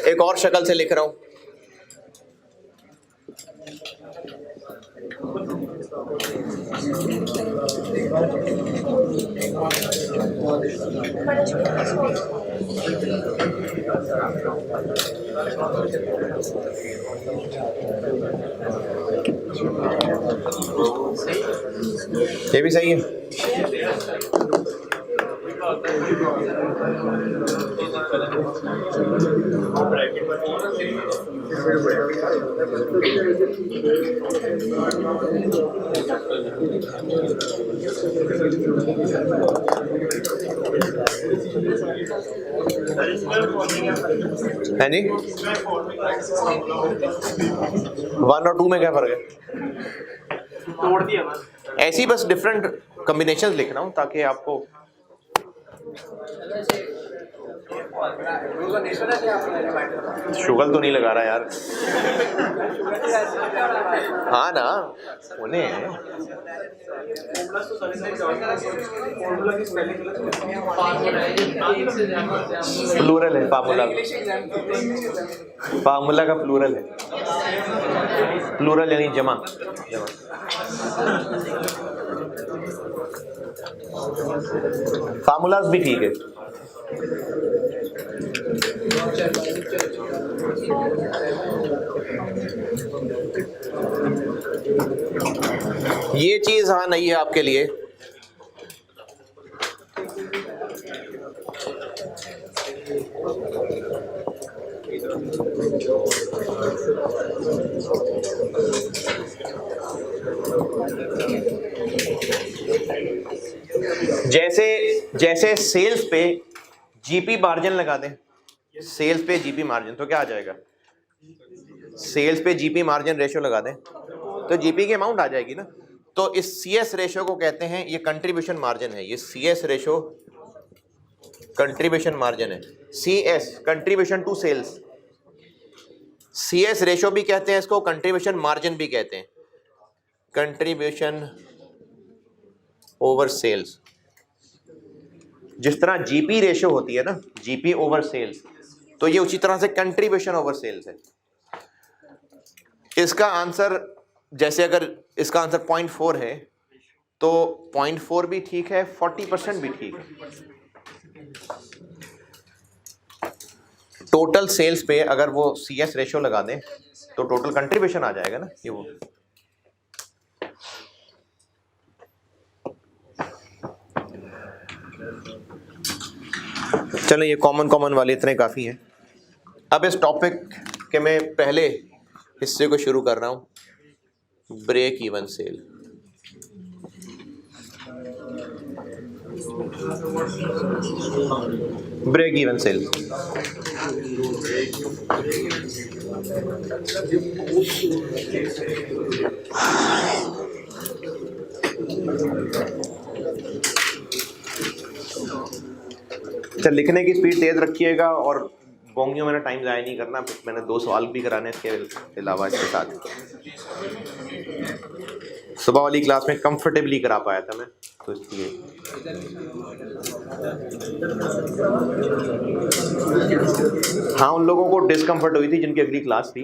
एक और शक्ल से लिख रहा हूं। ये भी सही है। है जी, 1 और 2 में क्या फर्क है? तोड़ दिया बस। ऐसी बस डिफरेंट कॉम्बिनेशंस लिख रहा हूं ताकि आपको शुगर तो नहीं लगा रहा यार। हाँ ना, उन्हें प्लूरल है फार्मूला। फार्मूला का प्लूरल है। प्लूरल यानी जमा। फार्मूलाज भी ठीक है। ये चीज हाँ नहीं है आपके लिए। जैसे सेल्स पे जीपी मार्जिन लगा दें, सेल्स पे जीपी मार्जिन, तो क्या आ जाएगा? सेल्स पे जीपी मार्जिन रेशियो लगा दें तो जीपी की अमाउंट आ जाएगी ना। तो इस सीएस रेशियो को कहते हैं, ये कंट्रीब्यूशन मार्जिन है। ये सीएस रेशियो कंट्रीब्यूशन मार्जिन है। CS contribution to sales, CS ratio भी कहते हैं इसको, कंट्रीब्यूशन मार्जिन भी कहते हैं। कंट्रीब्यूशन ओवर सेल्स, जिस तरह जीपी रेशियो होती है ना, जीपी ओवर सेल्स, तो ये उसी तरह से कंट्रीब्यूशन ओवर सेल्स है। इसका आंसर, जैसे अगर इसका आंसर 0.4 है तो 0.4 भी ठीक है, 40% भी ठीक है। टोटल सेल्स पे अगर वो सीएस रेशियो लगा दें तो टोटल कंट्रीब्यूशन आ जाएगा ना ये वो। चलो ये कॉमन वाले इतने काफ़ी हैं। अब इस टॉपिक के मैं पहले हिस्से को शुरू कर रहा हूँ, break even sale. Break even sale. अच्छा, लिखने की स्पीड तेज रखिएगा और बोंगियों में टाइम ज़ाया नहीं करना। मैंने 2 सवाल भी कराने इसके अलावा इसके साथ। सुबह वाली क्लास में कंफर्टेबली करा पाया था मैं, तो इसलिए हाँ, उन लोगों को डिस्कम्फर्ट हुई थी जिनकी अगली क्लास थी।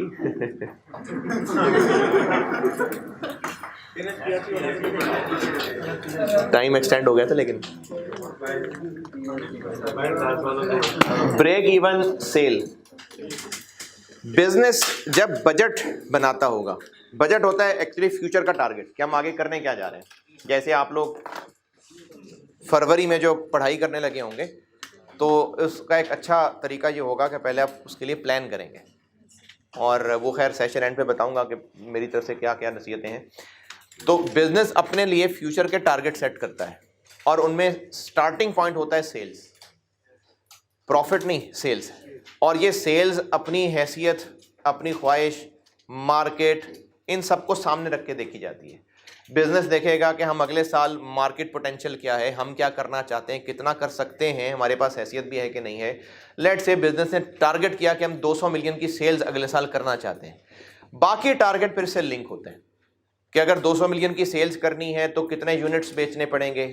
टाइम एक्सटेंड हो गया था लेकिन। Break even sale. बिजनेस जब बजट बनाता होगा, बजट होता है एक्चुअली फ्यूचर का टारगेट कि हम आगे करने क्या जा रहे हैं। जैसे आप लोग फरवरी में जो पढ़ाई करने लगे होंगे, तो उसका एक अच्छा तरीका ये होगा कि पहले आप उसके लिए प्लान करेंगे, और वो खैर सेशन एंड पे बताऊंगा कि मेरी तरफ से क्या क्या नसीहतें हैं। तो बिजनेस अपने लिए फ्यूचर के टारगेट सेट करता है, और उनमें स्टार्टिंग पॉइंट होता है सेल्स, प्रॉफिट नहीं, सेल्स। और ये सेल्स अपनी हैसियत, अपनी ख्वाहिश, मार्केट, इन सबको सामने रख के देखी जाती है। बिजनेस देखेगा कि हम अगले साल मार्केट पोटेंशियल क्या है, हम क्या करना चाहते हैं, कितना कर सकते हैं, हमारे पास हैसियत भी है कि नहीं है। लेट से बिजनेस ने टारगेट किया कि हम 200 मिलियन की सेल्स अगले साल करना चाहते हैं। बाकी टारगेट फिर से लिंक होते हैं कि अगर 200 मिलियन की सेल्स करनी है तो कितने यूनिट्स बेचने पड़ेंगे,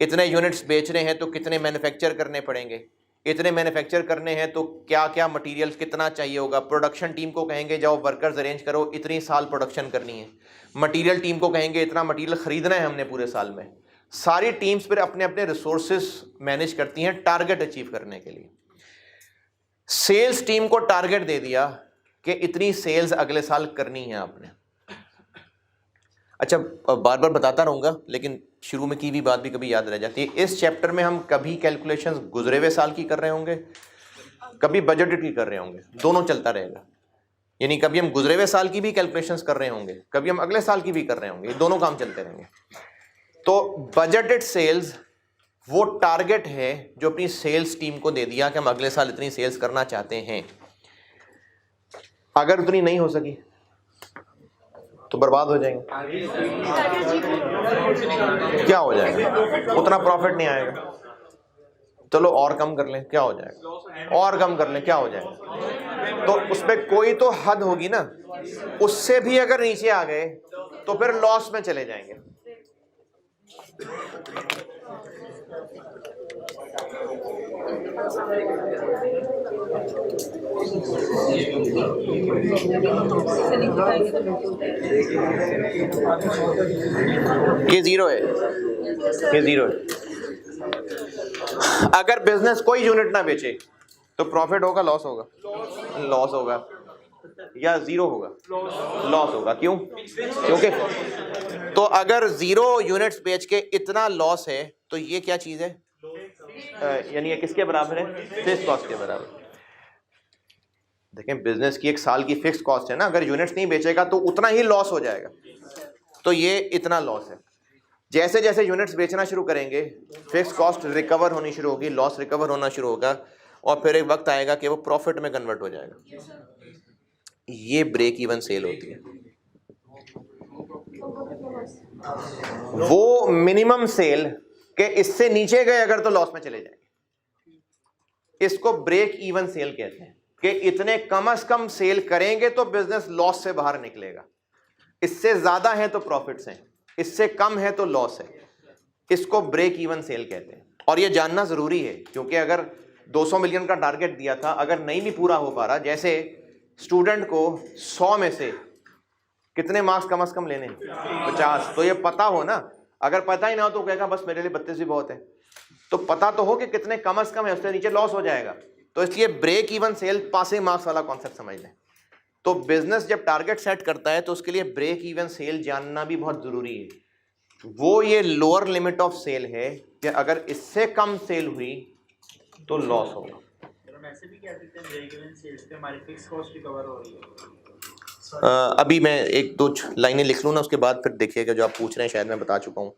इतने यूनिट्स बेचने हैं तो कितने मैन्युफैक्चर करने पड़ेंगे, इतने मैन्युफैक्चर करने हैं तो क्या क्या मटेरियल कितना चाहिए होगा। प्रोडक्शन टीम को कहेंगे जाओ वर्कर्स अरेंज करो, इतनी साल प्रोडक्शन करनी है। मटेरियल टीम को कहेंगे इतना मटेरियल खरीदना है हमने पूरे साल में। सारी टीम्स फिर अपने अपने रिसोर्सेज मैनेज करती हैं टारगेट अचीव करने के लिए। सेल्स टीम को टारगेट दे दिया कि इतनी सेल्स अगले साल करनी है आपने। अच्छा, बार बार बताता रहूँगा लेकिन शुरू में की हुई बात भी कभी याद रह जाती है। इस चैप्टर में हम कभी कैलकुलेशंस गुजरे हुए साल की कर रहे होंगे, कभी बजटेड की कर रहे होंगे, दोनों चलता रहेगा। यानी कभी हम गुजरे हुए साल की भी कैलकुलेशंस कर रहे होंगे, कभी हम अगले साल की भी कर रहे होंगे, ये दोनों काम चलते रहेंगे। तो बजटेड सेल्स वो टारगेट है जो अपनी सेल्स टीम को दे दिया कि हम अगले साल इतनी सेल्स करना चाहते हैं। अगर उतनी नहीं हो सकी तो बर्बाद हो जाएंगे। क्या हो जाएगा, उतना प्रॉफिट नहीं आएगा। चलो और कम कर लें, क्या हो जाएगा, और कम कर लें, क्या हो जाएगा। तो उसमें कोई तो हद होगी ना, उससे भी अगर नीचे आ गए तो फिर लॉस में चले जाएंगे। ये जीरो है, ये जीरो है। अगर बिजनेस कोई यूनिट ना बेचे तो प्रॉफिट होगा, लॉस होगा, लॉस होगा, या जीरो होगा, लॉस होगा। क्यों? क्योंकि तो अगर 0 यूनिट्स बेच के इतना लॉस है तो ये क्या चीज है, यानी ये किसके बराबर है, फिक्स कॉस्ट के बराबर। देखें, बिजनेस की एक साल की फिक्स कॉस्ट है ना, अगर यूनिट्स नहीं बेचेगा तो उतना ही लॉस हो जाएगा, तो ये इतना लॉस है। जैसे जैसे यूनिट्स बेचना शुरू करेंगे फिक्स कॉस्ट रिकवर होनी शुरू होगी, लॉस रिकवर होना शुरू होगा, और फिर एक वक्त आएगा कि वो प्रॉफिट में कन्वर्ट हो जाएगा। ये ब्रेक इवन सेल होती है। वो मिनिमम सेल के इससे नीचे गए अगर तो लॉस में चले जाएंगे। इसको ब्रेक इवन सेल कहते हैं कि इतने कम से कम सेल करेंगे तो बिजनेस लॉस से बाहर निकलेगा, इससे ज्यादा है तो प्रॉफिट्स हैं, इससे कम है तो लॉस है। इसको ब्रेक इवन सेल कहते हैं। और ये जानना जरूरी है क्योंकि अगर 200 मिलियन का टारगेट दिया था, अगर नहीं भी पूरा हो पा रहा, जैसे स्टूडेंट को 100 में से कितने मार्क्स कम से कम लेने, 50, तो ये पता हो ना। अगर पता ही ना हो तो कहेगा बस मेरे लिए 32 भी बहुत है। तो पता तो हो कि कितने कम से कम है, उससे नीचे लॉस हो जाएगा। तो इसलिए break even sale passing marks वाला कॉन्सेप्ट समझ लें। तो बिजनेस जब टारगेट सेट करता है तो उसके लिए ब्रेक इवन सेल जानना भी बहुत जरूरी है। वो ये लोअर लिमिट ऑफ सेल है कि अगर इससे कम सेल हुई तो लॉस होगा। ऐसे भी कह सकते हैं ब्रेक इवन सेल्स पे हमारी फिक्स कॉस्ट भी कवर हो रही है। अभी मैं 1-2 लाइनें लिख लूँ ना, उसके बाद फिर देखिएगा जो आप पूछ रहे हैं शायद मैं बता चुका हूँ।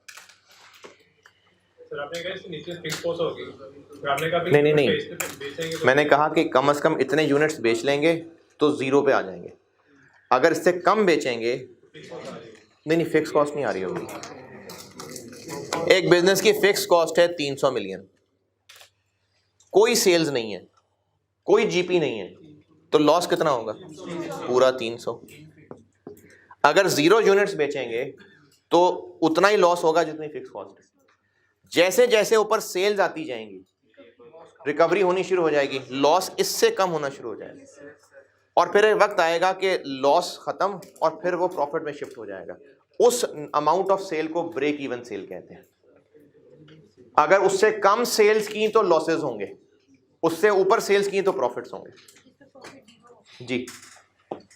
सर आपने कहा इससे नीचे फिक्स कॉस्ट होगी, फिर आपने कहा नहीं नहीं बेचेंगे नहीं, तो मैंने कहा कि कम से कम इतने यूनिट्स बेच लेंगे तो ज़ीरो पे आ जाएंगे। अगर इससे कम बेचेंगे, नहीं नहीं, फिक्स कॉस्ट नहीं आ रही होगी। एक बिजनेस की फिक्स कॉस्ट है 300 मिलियन, कोई सेल्स नहीं है, कोई जीपी नहीं है, तो लॉस कितना होगा? पूरा 300। अगर 0 यूनिट्स बेचेंगे तो उतना ही लॉस होगा जितनी फिक्स कॉस्ट है। जैसे जैसे ऊपर सेल्स आती जाएंगी, रिकवरी होनी शुरू हो जाएगी, लॉस इससे कम होना शुरू हो जाएगा, और फिर एक वक्त आएगा कि लॉस खत्म और फिर वो प्रॉफिट में शिफ्ट हो जाएगा। उस अमाउंट ऑफ सेल को ब्रेक इवन सेल कहते हैं। अगर उससे कम सेल्स की तो लॉसेस होंगे, उससे ऊपर सेल्स की तो प्रॉफिट्स होंगे। जी,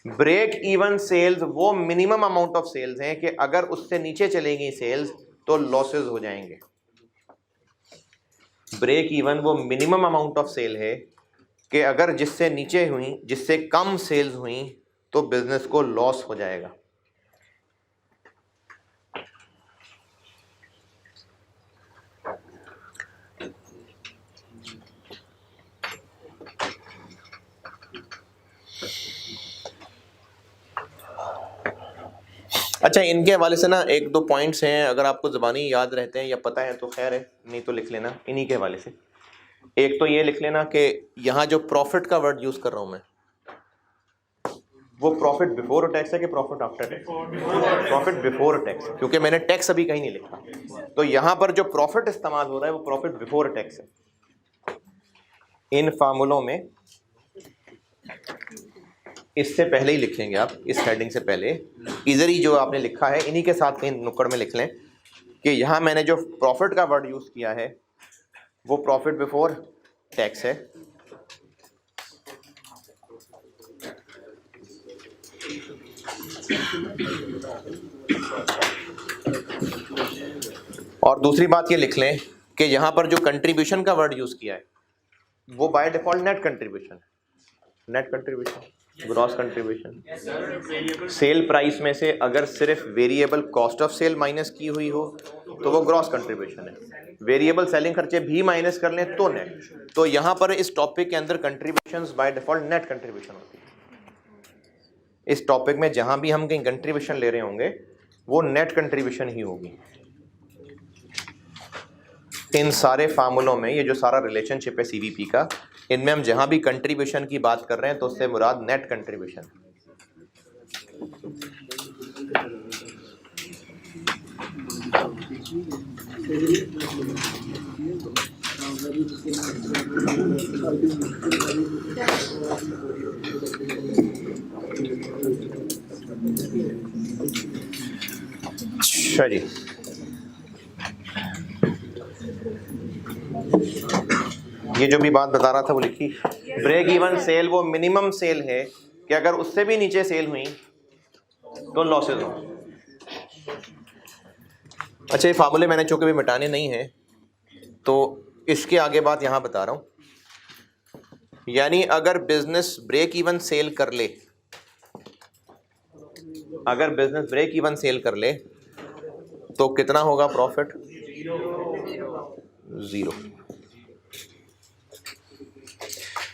ब्रेक इवन सेल्स वो मिनिमम अमाउंट ऑफ सेल्स हैं कि अगर उससे नीचे चलेंगी सेल्स तो लॉसेस हो जाएंगे। ब्रेक इवन वो मिनिमम अमाउंट ऑफ सेल है कि अगर जिससे नीचे हुई, जिससे कम सेल्स हुई तो बिजनेस को लॉस हो जाएगा। अच्छा, इनके हवाले से ना एक दो पॉइंट्स हैं, अगर आपको ज़बानी याद रहते हैं या पता है तो खैर है, नहीं तो लिख लेना इन्हीं के हवाले से। एक तो ये लिख लेना कि यहाँ जो प्रॉफिट का वर्ड यूज़ कर रहा हूँ मैं, वो प्रॉफिट बिफोर टैक्स है कि profit after tax? Profit before tax, क्योंकि मैंने टैक्स अभी कहीं नहीं लिखा। तो यहाँ पर जो प्रॉफिट इस्तेमाल हो रहा है वो प्रॉफिट बिफोर टैक्स है। इन फार्मूलों में इससे पहले ही लिखेंगे आप, इस हेडिंग से पहले इधर ही जो आपने लिखा है इन्हीं के साथ कहीं नुक्कड़ में लिख लें कि यहाँ मैंने जो प्रॉफिट का वर्ड यूज़ किया है वो प्रॉफिट बिफोर टैक्स है। और दूसरी बात ये लिख लें कि यहाँ पर जो कंट्रीब्यूशन का वर्ड यूज़ किया है वो by default net contribution, net contribution, gross contribution. Sale price में से अगर सिर्फ variable cost of sale minus की हुई हो तो वो ग्रॉस कंट्रीब्यूशन है, वेरिएबल सेलिंग खर्चे भी माइनस कर लें तो नेट। तो यहाँ पर इस टॉपिक के अंदर contributions bye default net contribution होती है। इस टॉपिक में जहाँ भी हम कहीं कंट्रीब्यूशन ले रहे होंगे वो नेट कंट्रीब्यूशन ही होगी। इन सारे फार्मूलों में ये जो सारा रिलेशनशिप है सीवीपी का, इनमें हम जहां भी कंट्रीब्यूशन की बात कर रहे हैं तो उससे मुराद नेट कंट्रीब्यूशन। अच्छा जी, ये जो भी बात बता रहा था वो लिखी। ब्रेक इवन सेल वो मिनिमम सेल है कि अगर उससे भी नीचे सेल हुई तो लॉसेज हो। अच्छा, ये फार्मूले मैंने चूंकि भी मिटाने नहीं हैं तो इसके आगे बात यहाँ बता रहा हूँ। यानी अगर बिजनेस ब्रेक इवन सेल कर ले, अगर बिजनेस ब्रेक इवन सेल कर ले तो कितना होगा प्रॉफिट? 0।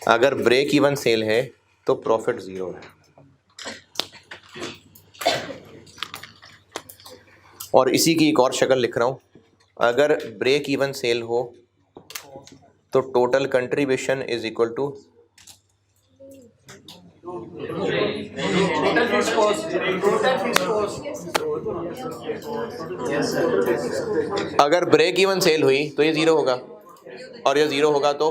अगर ब्रेक इवन सेल है तो प्रॉफिट 0 है। और इसी की एक और शक्ल लिख रहा हूं, अगर ब्रेक इवन सेल हो तो total contribution is equal to अगर ब्रेक इवन सेल हुई तो ये 0 होगा और ये 0 होगा तो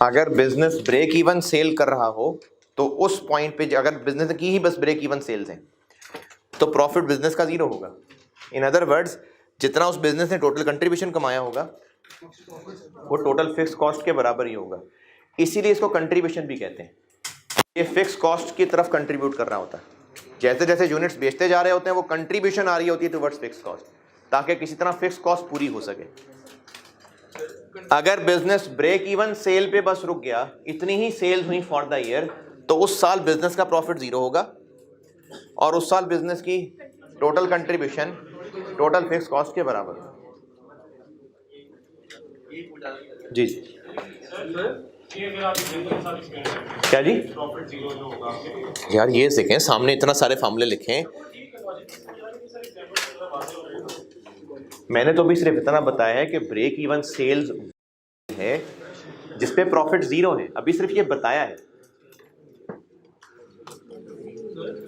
अगर बिजनेस ब्रेक इवन सेल कर रहा हो तो उस पॉइंट पे अगर बिजनेस की ही बस ब्रेक इवन सेल्स हैं तो प्रॉफिट बिजनेस का 0 होगा। इन अदर वर्ड्स, जितना उस बिजनेस ने टोटल कंट्रीब्यूशन कमाया होगा वो टोटल फिक्स कॉस्ट के बराबर ही होगा। इसीलिए इसको कंट्रीब्यूशन भी कहते हैं। ये फिक्स कॉस्ट की तरफ कंट्रीब्यूट कर रहा होता है। जैसे जैसे यूनिट्स बेचते जा रहे होते हैं वो कंट्रीब्यूशन आ रही होती है टुवर्ड्स फिक्स कॉस्ट, ताकि किसी तरह फिक्स कॉस्ट पूरी हो सके। अगर बिजनेस ब्रेक इवन सेल पे बस रुक गया, इतनी ही सेल्स हुई फॉर द ईयर, तो उस साल बिजनेस का प्रॉफिट जीरो होगा और उस साल बिजनेस की total contribution total fix cost के बराबर होगा। जी क्या जी? प्रॉफिट जीरो जो होगा यार ये सीखें, सामने इतना सारे फार्मूले लिखे हैं। मैंने तो भी सिर्फ इतना बताया है कि ब्रेक इवन सेल्स है जिसपे प्रॉफिट जीरो है, अभी सिर्फ ये बताया है।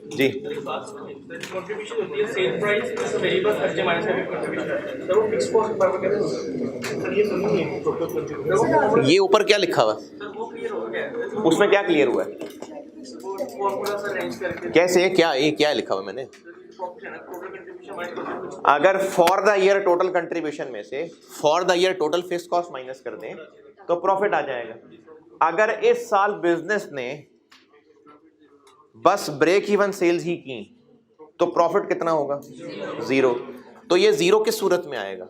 जी कंट्रीब्यूशन होती है सेल प्राइस प्लस वेरिएबल खर्चे माइनस करके कंट्रीब्यूशन, तो वो फिक्स कॉस्ट बराबर कैसे होगा सर? ये सुनिए टोटल कंट्रीब्यूशन, ये ऊपर क्या लिखा हुआ है? सर वो क्लियर हो गया, उसमें क्या क्लियर हुआ है? वो फॉर्मूला सर अरेंज करके कैसे? क्या ये क्या लिखा हुआ है मैंने? प्रॉफिट है ना, टोटल कंट्रीब्यूशन माइनस, अगर for the year total contribution में से for the year total fix cost minus कर दें तो प्रॉफिट आ जाएगा। अगर इस साल बिजनेस ने बस ब्रेक इवन सेल्स ही की तो प्रॉफिट कितना होगा? जीरो। तो ये जीरो किस सूरत में आएगा?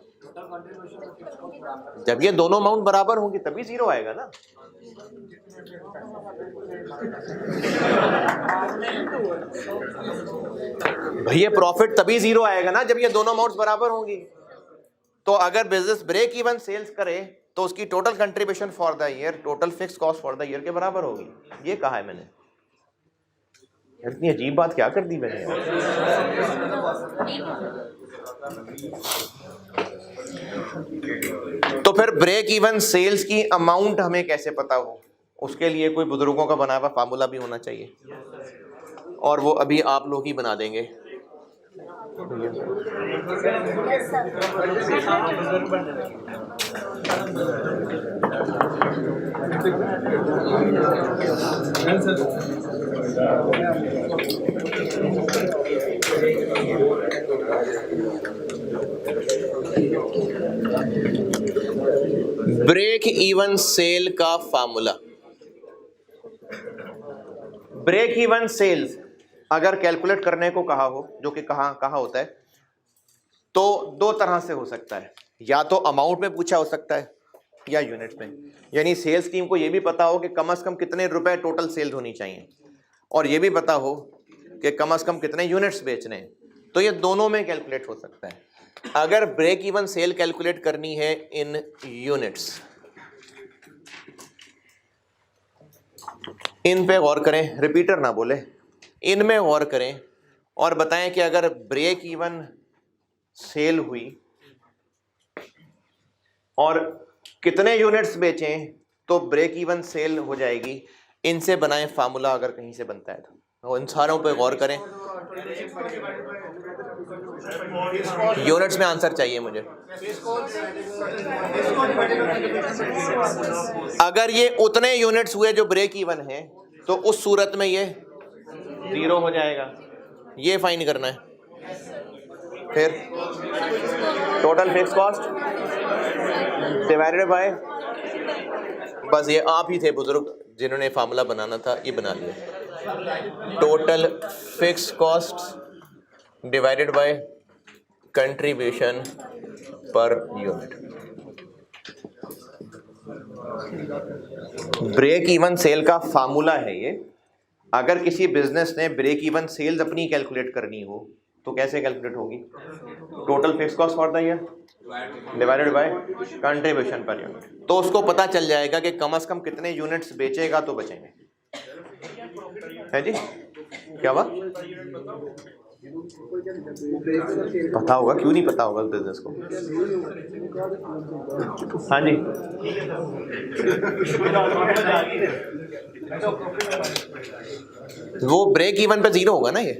जब ये दोनों अमाउंट बराबर होंगी तभी जीरो आएगा ना। भैया प्रॉफिट तभी जीरो आएगा ना जब ये दोनों अमाउंट्स बराबर होंगी। तो अगर बिजनेस ब्रेक इवन सेल्स करे तो उसकी total contribution for the year total fix cost for the year के बराबर होगी। ये कहा है मैंने। इतनी अजीब बात क्या कर दी मैंने? तो फिर ब्रेक इवन सेल्स की अमाउंट हमें कैसे पता हो? उसके लिए कोई बुजुर्गों का बनाया हुआ फार्मूला भी होना चाहिए और वो अभी आप लोग ही बना देंगे। ब्रेक इवन सेल का फार्मूला। ब्रेक इवन सेल्स अगर कैलकुलेट करने को कहा हो, जो कि कहाँ होता है, तो दो तरह से हो सकता है। या तो अमाउंट में पूछा हो सकता है या यूनिट्स में। यानी सेल्स टीम को यह भी पता हो कि कम से कम कितने रुपए टोटल सेल्स होनी चाहिए और यह भी पता हो कि कम से कम कितने यूनिट्स बेचने हैं, तो ये दोनों में कैलकुलेट हो सकता है। अगर ब्रेक इवन सेल कैलकुलेट करनी है इन यूनिट्स, इन पे गौर करें, रिपीटर ना बोले, इनमें गौर करें और बताएं कि अगर ब्रेक इवन सेल हुई और कितने यूनिट्स बेचें तो ब्रेक इवन सेल हो जाएगी। इनसे बनाएं फार्मूला अगर कहीं से बनता है तो इन सारों पे गौर करें। यूनिट्स में आंसर चाहिए मुझे। अगर ये उतने यूनिट्स हुए जो ब्रेक इवन है तो उस सूरत में ये जीरो हो जाएगा। ये फाइन करना है। फिर total fix cost divided bye, बस ये आप ही थे बुजुर्ग जिन्होंने फार्मूला बनाना था, ये बना लिया। Total fix cost divided by contribution per unit. Break even sale का फार्मूला है ये। अगर किसी बिजनेस ने ब्रेक इवन सेल्स अपनी कैलकुलेट करनी हो तो कैसे कैलकुलेट होगी? Total fix cost for the year divided by contribution per unit. तो उसको पता चल जाएगा कि कम से कम कितने यूनिट्स बेचेगा तो बचेंगे। है जी? क्या हुआ? पता होगा, क्यों नहीं पता होगा बिजनेस को? हाँ जी, वो ब्रेक इवन पे जीरो होगा ना ये।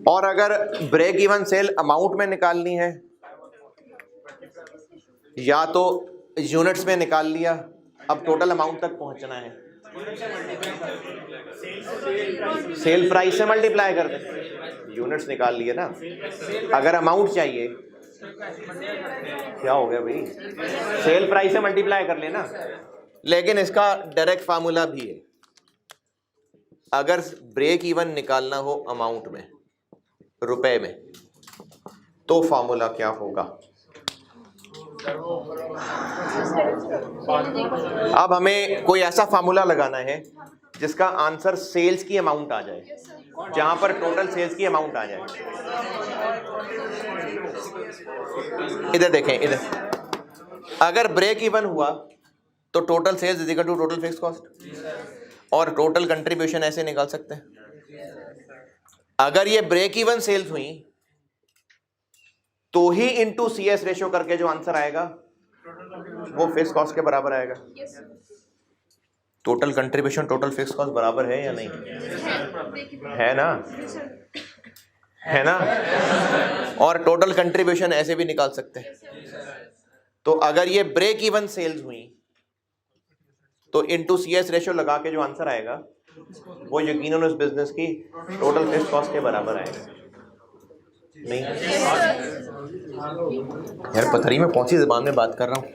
और अगर ब्रेक इवन सेल अमाउंट में निकालनी है या तो यूनिट्स में निकाल लिया, अब टोटल अमाउंट तक पहुंचना है, सेल प्राइस से मल्टीप्लाई कर दे। यूनिट्स निकाल लिए ना। अगर अमाउंट चाहिए, क्या हो गया भाई? सेल प्राइस से मल्टीप्लाई कर लेना। लेकिन इसका डायरेक्ट फार्मूला भी है। अगर ब्रेक इवन निकालना हो अमाउंट में, रुपए में, तो फार्मूला क्या होगा? अब हमें कोई ऐसा फार्मूला लगाना है जिसका आंसर सेल्स की अमाउंट आ जाए, जहां पर टोटल सेल्स की अमाउंट आ जाए। इधर देखें, इधर अगर ब्रेक इवन हुआ तो total sales is equal to total fix cost, और टोटल कंट्रीब्यूशन ऐसे निकाल सकते हैं। अगर ये ब्रेक इवन सेल्स हुई तो ही इनटू सीएस रेशियो करके जो आंसर आएगा वो फिक्स कॉस्ट के बराबर आएगा। Total contribution total fix cost बराबर है या नहीं है ना, है ना। और टोटल कंट्रीब्यूशन ऐसे भी निकाल सकते हैं। तो अगर ये ब्रेक इवन सेल्स हुई तो इनटू सीएस रेशियो लगा के जो आंसर आएगा वो यकीनन उस बिजनेस की टोटल फिक्स कॉस्ट के बराबर आएगा। नहीं यार, पथरी में कौन सी ज़बान में बात कर रहा हूँ।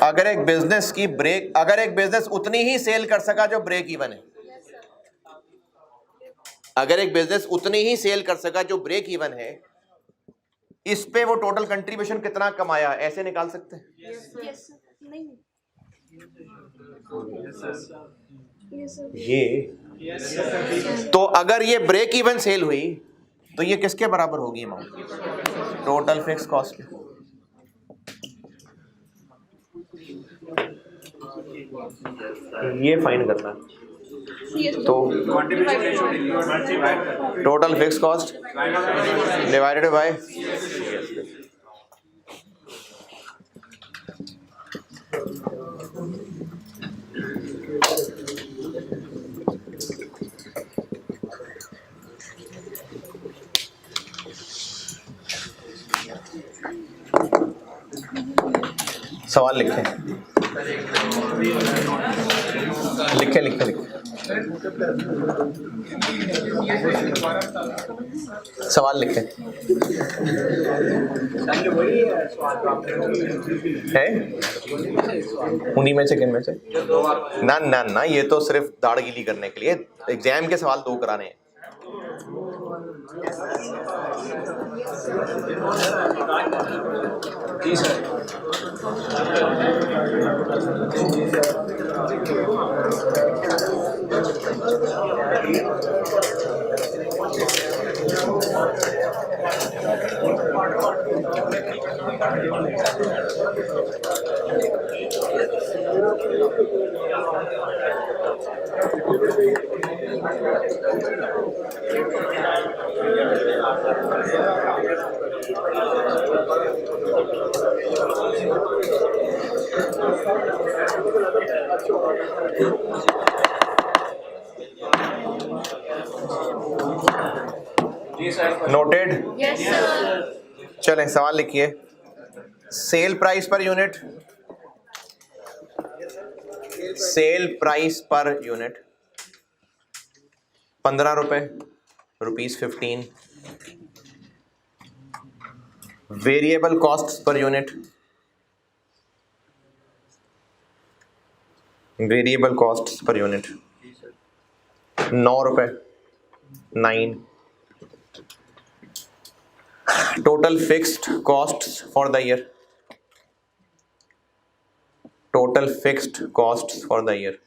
अगर एक बिजनेस उतनी ही सेल कर सका जो ब्रेक इवन है, अगर एक बिजनेस उतनी ही सेल कर सका जो ब्रेक इवन है, इस पे वो टोटल कंट्रीब्यूशन कितना कमाया ऐसे निकाल सकते हैं। ये तो अगर ये ब्रेक इवन सेल हुई तो ये किसके बराबर होगी अमाउंट? टोटल फिक्स कॉस्ट के। ये फाइन करना, तो total fix cost divided bye सवाल लिखें, लिखे लिखे लिखे सवाल लिखे है उन्हीं में से, किन में से? ना ना ना, ये तो सिर्फ दाढ़ गीली करने के लिए, एग्जाम के सवाल 2 कराने हैं। जी सर। नोटेड? Yes sir. चलें, सवाल लिखिए। Sale price per unit, sale price per unit 15 रुपए, ₹15। Variable cost per unit, variable cost per unit 9 रुपए, 9। Total fixed costs for the year, total fixed costs for the year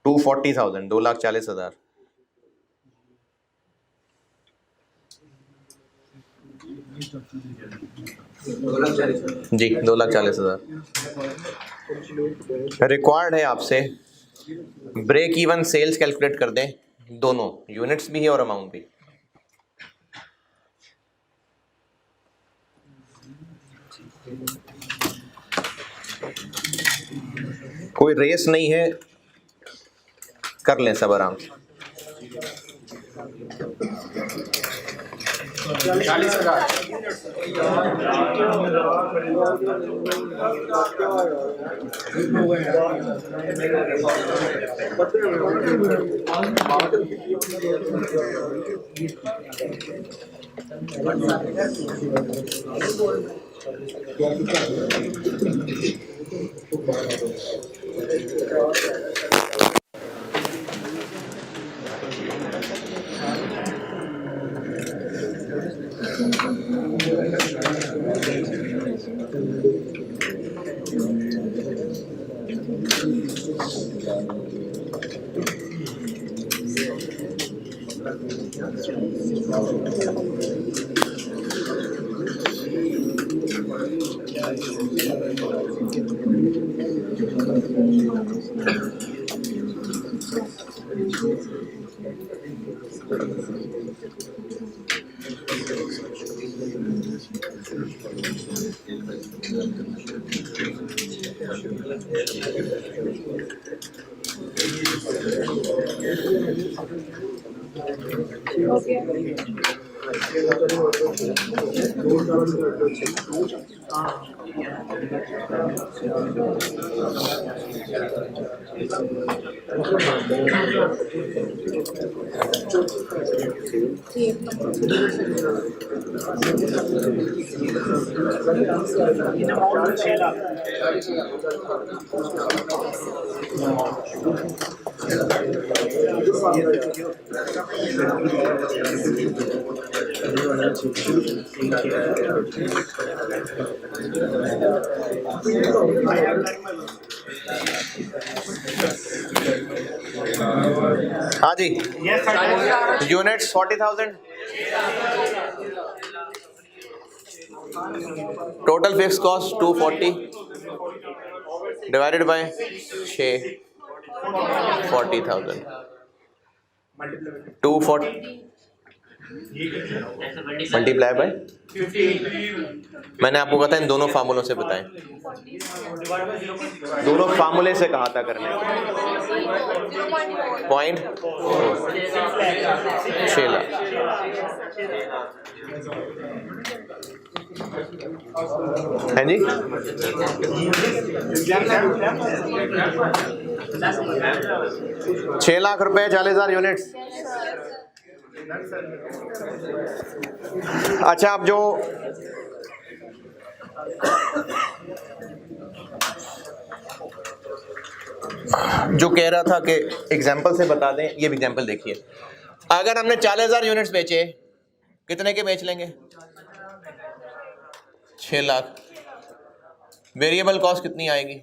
240,000, 2,40,000। जी 2,40,000। Required है आपसे break even sales calculate कर दें, दोनों units भी है और अमाउंट भी। कोई रेस नहीं है, कर लें सब आराम से। 40,000। हाँ जी, units 40,000, total fix cost 240 divided by 6, 40,000, 240 multiply by, मैंने आपको कहा था इन दोनों फार्मूलों से बताएं, दोनों फार्मूले से कहा था करने, 6 लाख। हैं जी, ₹6,00,000 40,000 यूनिट्स। अच्छा, अब जो कह रहा था कि एग्जाम्पल से बता दें, ये भी एग्जाम्पल देखिए। अगर हमने 40,000 यूनिट्स बेचे, कितने के बेच लेंगे? 6 लाख। वेरिएबल कॉस्ट कितनी आएगी?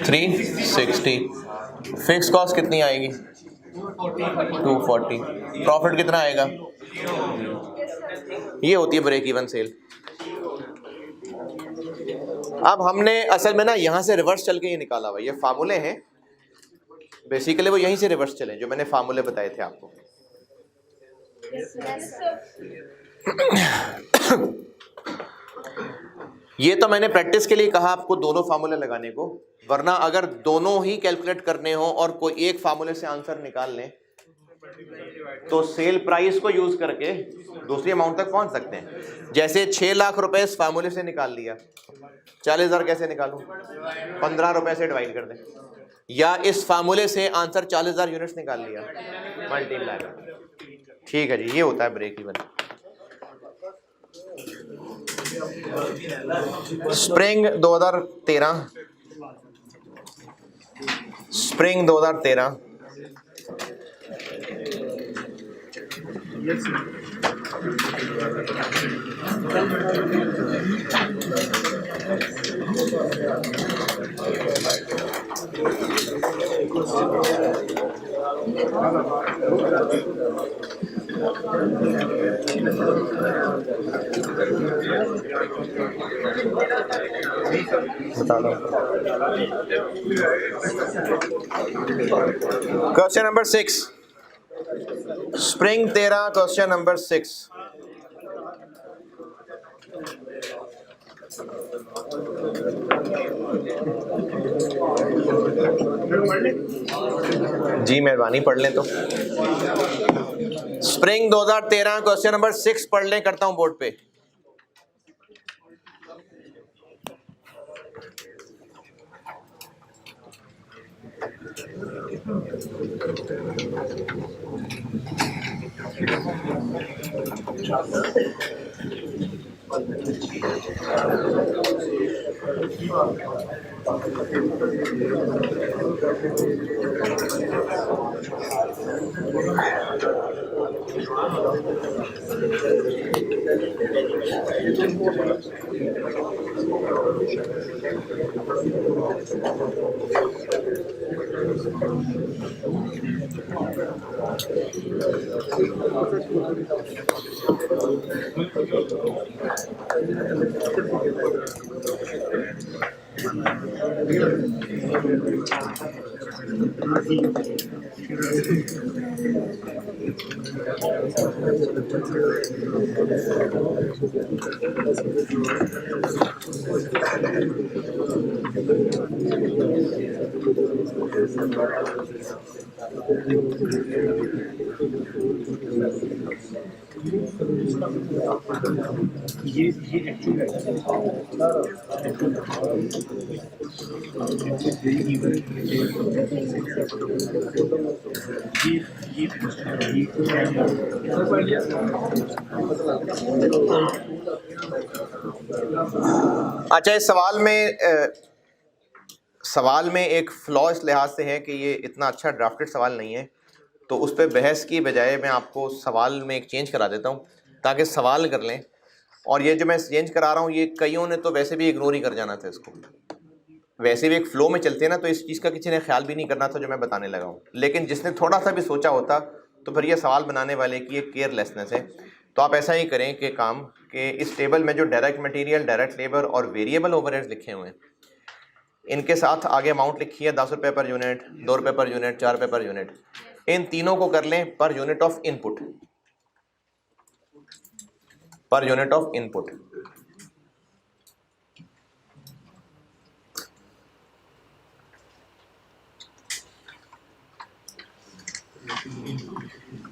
360। फिक्स कॉस्ट कितनी आएगी? 240। प्रॉफिट कितना आएगा? ये होती है ब्रेक इवन सेल। अब हमने असल में ना यहाँ से रिवर्स चल के ये निकाला हुआ, ये फार्मूले हैं बेसिकली, वो यहीं से रिवर्स चले जो मैंने फार्मूले बताए थे आपको। ये तो मैंने प्रैक्टिस के लिए कहा आपको दोनों फार्मूले लगाने को, वरना अगर दोनों ही कैलकुलेट करने हो और कोई एक फार्मूले से आंसर निकाल लें तो सेल प्राइस को यूज करके दूसरी अमाउंट तक पहुंच सकते हैं। जैसे 6 लाख रुपए इस फार्मूले से निकाल लिया, 40,000 कैसे निकालूं? 15 रुपए से डिवाइड कर दें, या इस फार्मूले से आंसर 40,000 यूनिट्स निकाल लिया, मल्टीप्लाई। ठीक है जी, ये होता है ब्रेक इवन। स्प्रिंग 2013, स्प्रिंग 2013 बता दो। Question number 6, spring 13, question number 6। जी मेहरबानी पढ़ लें तो। स्प्रिंग 2013 क्वेश्चन नंबर 6 पढ़ लें, करता हूं बोर्ड पे। अच्छा, इस सवाल में एक फ्लॉ इस लिहाज से है कि ये इतना अच्छा ड्राफ्टेड सवाल नहीं है, तो उस पर बहस की बजाय मैं आपको सवाल में एक चेंज करा देता हूँ ताकि सवाल कर लें। और ये जो मैं चेंज करा रहा हूँ ये कईयों ने तो वैसे भी इग्नोर ही कर जाना था इसको, वैसे भी एक फ़्लो में चलते हैं ना, तो इस चीज़ का किसी ने ख्याल भी नहीं करना था जो मैं बताने लगा हूँ। लेकिन जिसने थोड़ा सा भी सोचा होता तो फिर ये सवाल बनाने वाले की एक केयरलेसनेस है। तो आप ऐसा ही करें कि इस टेबल में जो डायरेक्ट मटेरियल, डायरेक्ट लेबर और वेरिएबल ओवरहेड्स लिखे हुए हैं, इनके साथ आगे अमाउंट लिखी है 10 रुपये पर यूनिट, 2 रुपये पर यूनिट, 4 रुपये पर यूनिट। इन तीनों को कर लें पर यूनिट ऑफ इनपुट, पर यूनिट ऑफ इनपुट।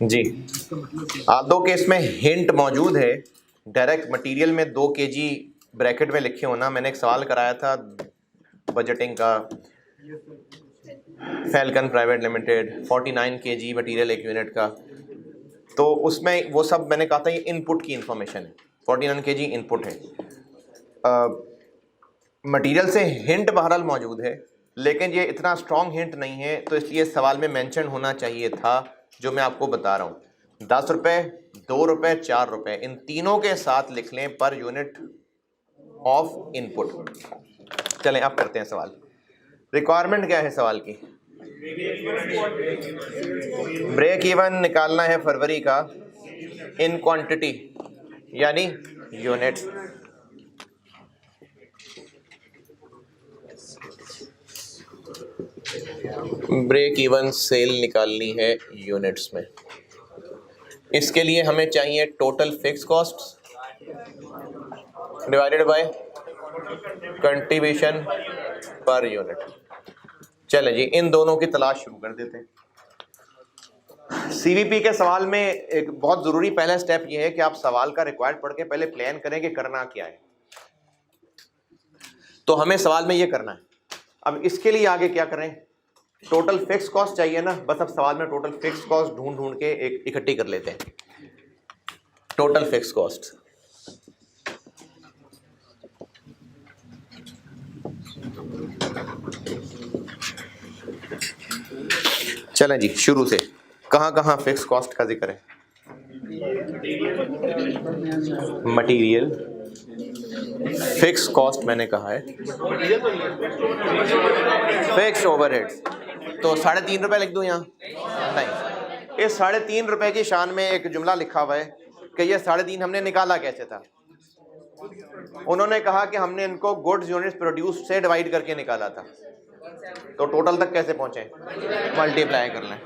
जी, दो केस में हिंट मौजूद है। डायरेक्ट मटेरियल में 2 kg ब्रैकेट में लिखे होना। मैंने एक सवाल कराया था बजटिंग का, falcon private limited 49 kg material 1 unit का, तो उसमें वो सब मैंने कहा था ये इनपुट की इंफॉर्मेशन है, 49 kg इनपुट है। मटेरियल से हिंट बहरहाल मौजूद है, लेकिन ये इतना स्ट्रॉन्ग हिंट नहीं है, तो इसलिए सवाल में मेंशन होना चाहिए था जो मैं आपको बता रहा हूँ। 10 रुपये, 2 रुपये, 4 रुपये, इन तीनों के साथ लिख लें पर यूनिट ऑफ इनपुट। चलें अब करते हैं सवाल। रिक्वायरमेंट क्या है सवाल की? ब्रेक इवन निकालना है फरवरी का इन क्वांटिटी यानी यूनिट। ब्रेक इवन सेल निकालनी है यूनिट्स में। इसके लिए हमें चाहिए total fix cost divided by contribution per unit. चले जी, इन दोनों की तलाश शुरू कर देते हैं। सीवीपी के सवाल में एक बहुत ज़रूरी पहला स्टेप ये है कि आप सवाल का रिक्वायर्ड पढ़ के पहले प्लान करें कि करना क्या है। तो हमें सवाल में ये करना है। अब इसके लिए आगे क्या करें? टोटल फिक्स कॉस्ट चाहिए ना, बस अब सवाल में टोटल फिक्स कॉस्ट ढूंढ के एक इकट्ठी कर लेते हैं। टोटल फिक्स कॉस्ट, चलें जी शुरू से, कहाँ कहाँ फिक्स कॉस्ट का जिक्र है? मटेरियल फिक्स कॉस्ट मैंने कहा है, फिक्स ओवरहेड्स। तो 3.5 रुपये लिख दूं यहाँ? नहीं, इस 3.5 रुपये की शान में एक जुमला लिखा हुआ है कि ये 3.5 हमने निकाला कैसे था। उन्होंने कहा कि हमने इनको गुड्स यूनिट्स प्रोड्यूस से डिवाइड करके निकाला था। तो टोटल तक कैसे पहुंचे? मल्टीप्लाई कर लें।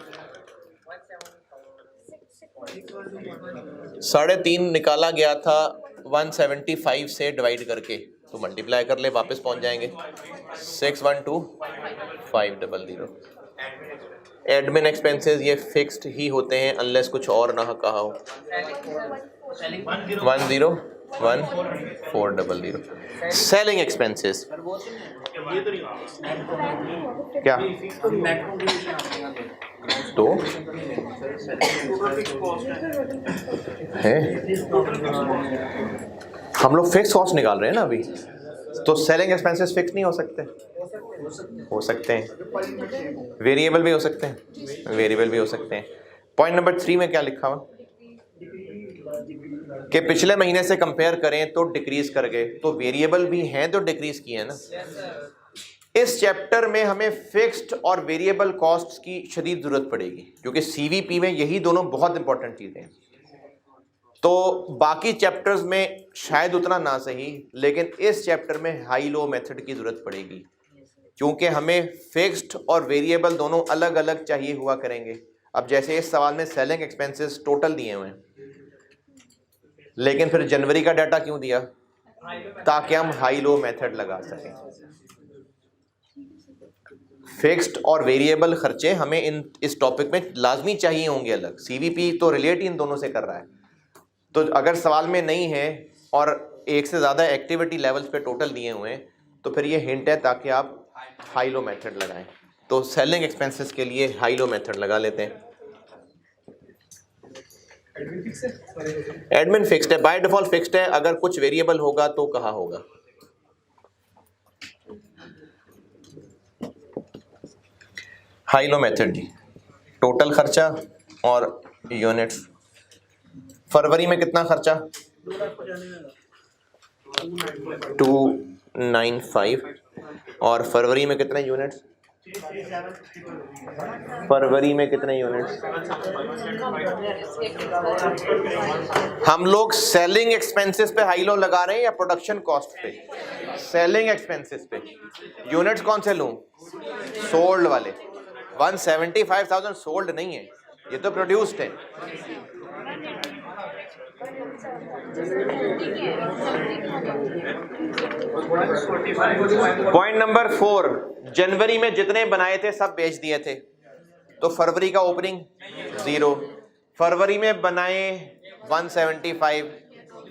3.5 निकाला गया था 175 से डिवाइड करके, तो मल्टीप्लाई कर ले, वापस पहुंच जाएंगे 612500। एडमिन एक्सपेंसेस ये फिक्स्ड ही होते हैं अनलेस कुछ और ना कहा हो। 101,400। सेलिंग एक्सपेंसेस क्या तो है? हम लोग फिक्स कॉस्ट निकाल रहे हैं ना अभी। तो सेलिंग एक्सपेंसेस फिक्स नहीं हो सकते? हो सकते हैं। वेरिएबल भी हो सकते हैं, वेरिएबल भी हो सकते हैं। पॉइंट नंबर 3 में क्या लिखा हुआ कि पिछले महीने से कंपेयर करें तो डिक्रीज कर गए, तो वेरिएबल भी हैं तो डिक्रीज किए हैं ना। इस चैप्टर में हमें फिक्स्ड और वेरिएबल कॉस्ट्स की शदीद जरूरत पड़ेगी, क्योंकि सीवीपी में यही दोनों बहुत इंपॉर्टेंट चीजें हैं। तो बाकी चैप्टर्स में शायद उतना ना सही, लेकिन इस चैप्टर में हाई लो मेथड की जरूरत पड़ेगी, क्योंकि हमें फिक्स्ड और वेरिएबल दोनों अलग अलग चाहिए हुआ करेंगे। अब जैसे इस सवाल में सेलिंग एक्सपेंसेस टोटल दिए हुए हैं, लेकिन फिर जनवरी का डाटा क्यों दिया? ताकि हम हाई लो मेथड लगा सकें। फिक्स्ड और वेरिएबल खर्चे हमें इस टॉपिक में लाजमी चाहिए होंगे अलग। सीवीपी तो रिलेट ही इन दोनों से कर रहा है। तो अगर सवाल में नहीं है और एक से ज़्यादा एक्टिविटी लेवल्स पे टोटल दिए हुए हैं, तो फिर ये हिंट है ताकि आप हाई लो मेथड लगाएं। तो सेलिंग एक्सपेंसेस के लिए हाई लो मेथड लगा लेते हैं। एडमिन फिक्स्ड है, बाय डिफॉल्ट फिक्स्ड है। अगर कुछ वेरिएबल होगा तो कहाँ होगा? हाई लो मेथड जी, टोटल खर्चा और यूनिट्स। फरवरी में कितना खर्चा? 295। और फरवरी में कितने यूनिट्स? फरवरी में कितने यूनिट्स? हम लोग सेलिंग एक्सपेंसेस पे हाई लो लगा रहे हैं या प्रोडक्शन कॉस्ट पे? सेलिंग एक्सपेंसेस पे। यूनिट्स कौन से लूं? सोल्ड वाले। 175,000 सोल्ड नहीं है, ये तो प्रोड्यूस्ड है। पॉइंट नंबर 4, जनवरी में जितने बनाए थे सब बेच दिए थे, तो फरवरी का ओपनिंग 0। फरवरी में बनाए 175,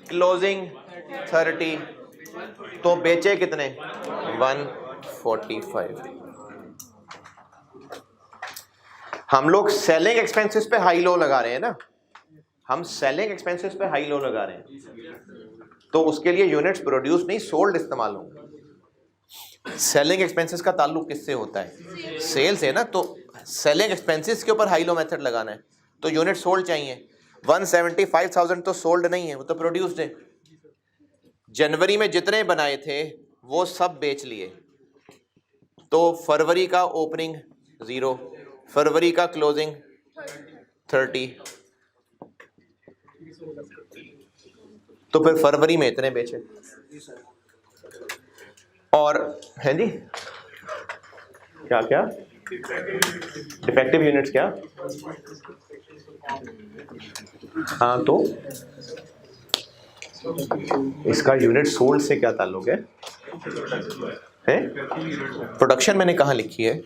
क्लोजिंग 30, तो बेचे कितने? 145। हम लोग सेलिंग एक्सपेंसेस पे हाई लो लगा रहे हैं ना, हम सेलिंग एक्सपेंसेस पे हाई लो लगा रहे हैं, तो उसके लिए यूनिट्स प्रोड्यूस नहीं सोल्ड इस्तेमाल होंगे। सेलिंग एक्सपेंसेस का ताल्लुक किससे होता है? सेल से ना। तो सेलिंग एक्सपेंसेस के ऊपर हाई लो मेथड लगाना है, तो यूनिट सोल्ड चाहिए। 175,000 तो सोल्ड नहीं है, वो तो प्रोड्यूस्ड है। जनवरी में जितने बनाए थे वो सब बेच लिए, तो फरवरी का ओपनिंग 0, फरवरी का क्लोजिंग 30, तो फिर फरवरी में इतने बेचे। और है जी क्या क्या डिफेक्टिव यूनिट्स क्या? हाँ, तो इसका यूनिट सोल्ड से क्या ताल्लुक है? प्रोडक्शन मैंने कहाँ लिखी है?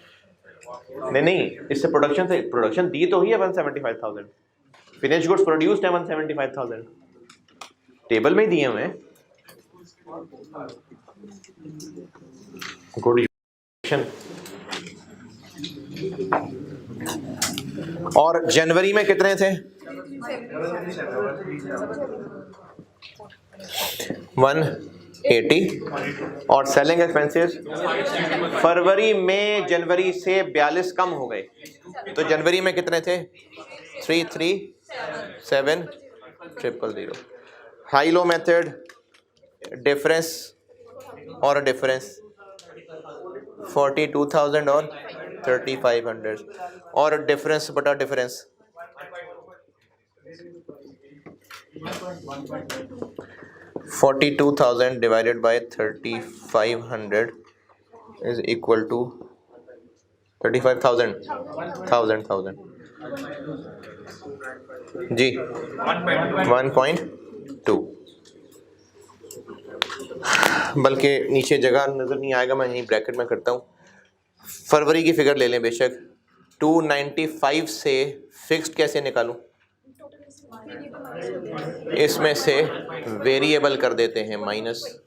नहीं, इससे प्रोडक्शन दी तो ही है 175,000। फिनिश गुड्स प्रोड्यूस्ड है 175,000, टेबल में ही दिए हुए हैं। गुड। और जनवरी में कितने थे? 180। और सेलिंग एक्सपेंसेस फरवरी में जनवरी से 42 कम हो गए, तो जनवरी में कितने थे? 337,000। हाई लो मेथड, डिफरेंस और डिफरेंस 42,000 और 3,500, और डिफरेंस बटा difference 42,000 divided by 3,500 is equal to 35,000 जी 1.2। बल्कि नीचे जगह नजर नहीं आएगा, मैं यहीं ब्रैकेट में करता हूँ। फरवरी की फिगर ले लें बेशक। 295 से फिक्स्ड कैसे निकालूं? इसमें से वेरिएबल कर देते हैं माइनस।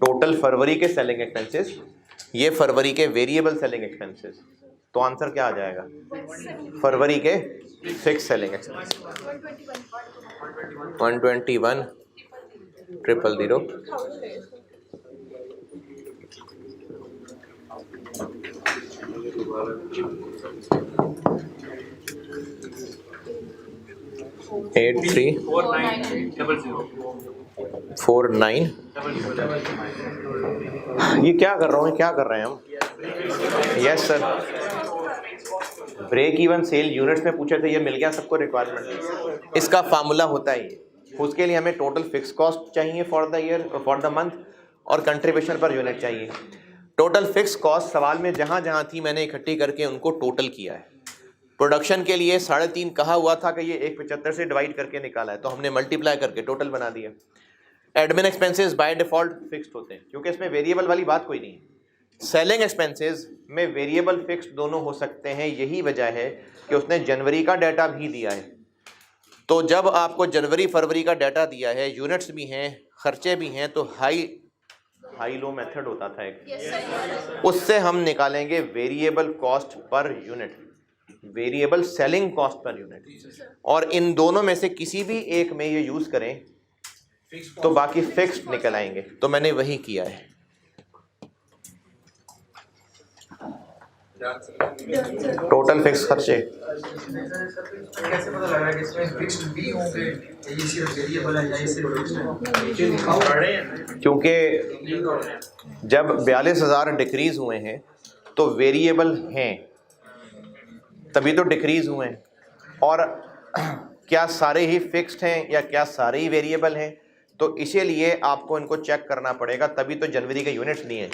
टोटल फरवरी के सेलिंग एक्सपेंसेस, ये फरवरी के वेरिएबल सेलिंग एक्सपेंसेस, तो आंसर क्या आ जाएगा? फरवरी के फिक्स सेलिंग एक्सपेंसेस 121 000 8349। ये क्या कर रहे हैं हम? Yes sir, break even sale units में पूछे थे, ये मिल गया सबको रिक्वायरमेंट। इसका फार्मूला होता है ये, उसके लिए हमें टोटल फिक्स कॉस्ट चाहिए for the year, for the month, और कंट्रीब्यूशन पर यूनिट चाहिए। टोटल फिक्स कॉस्ट सवाल में जहां जहां थी मैंने इकट्ठी करके उनको टोटल किया है। प्रोडक्शन के लिए 3.5 कहा हुआ था कि ये 175 से डिवाइड करके निकाला है, तो हमने मल्टीप्लाई करके टोटल बना दिया। Admin expenses by default fixed होते हैं क्योंकि इसमें वेरिएबल वाली बात कोई नहीं है। सेलिंग एक्सपेंसेस में वेरिएबल फिक्स्ड दोनों हो सकते हैं, यही वजह है कि उसने जनवरी का डाटा भी दिया है। तो जब आपको जनवरी फरवरी का डाटा दिया है, यूनिट्स भी हैं, खर्चे भी हैं, तो हाई लो मेथड होता था एक, उससे हम निकालेंगे variable cost per unit, variable selling cost per unit, और इन दोनों में से किसी भी एक में ये यूज करें तो बाकी फिक्स्ड निकल आएंगे। तो मैंने वही किया है। टोटल फिक्स खर्चे कैसे पता लग रहा है कि इसमें फिक्स्ड भी होंगे या ये सिर्फ वेरिएबल है या ये सिर्फ फिक्स्ड है? क्योंकि जब 42,000 डिक्रीज हुए हैं तो वेरिएबल हैं, तभी तो डिक्रीज हुए हैं। और क्या सारे ही फिक्स्ड हैं या क्या सारे ही वेरिएबल हैं, तो इसीलिए आपको इनको चेक करना पड़ेगा, तभी तो जनवरी के यूनिट्स दिए हैं।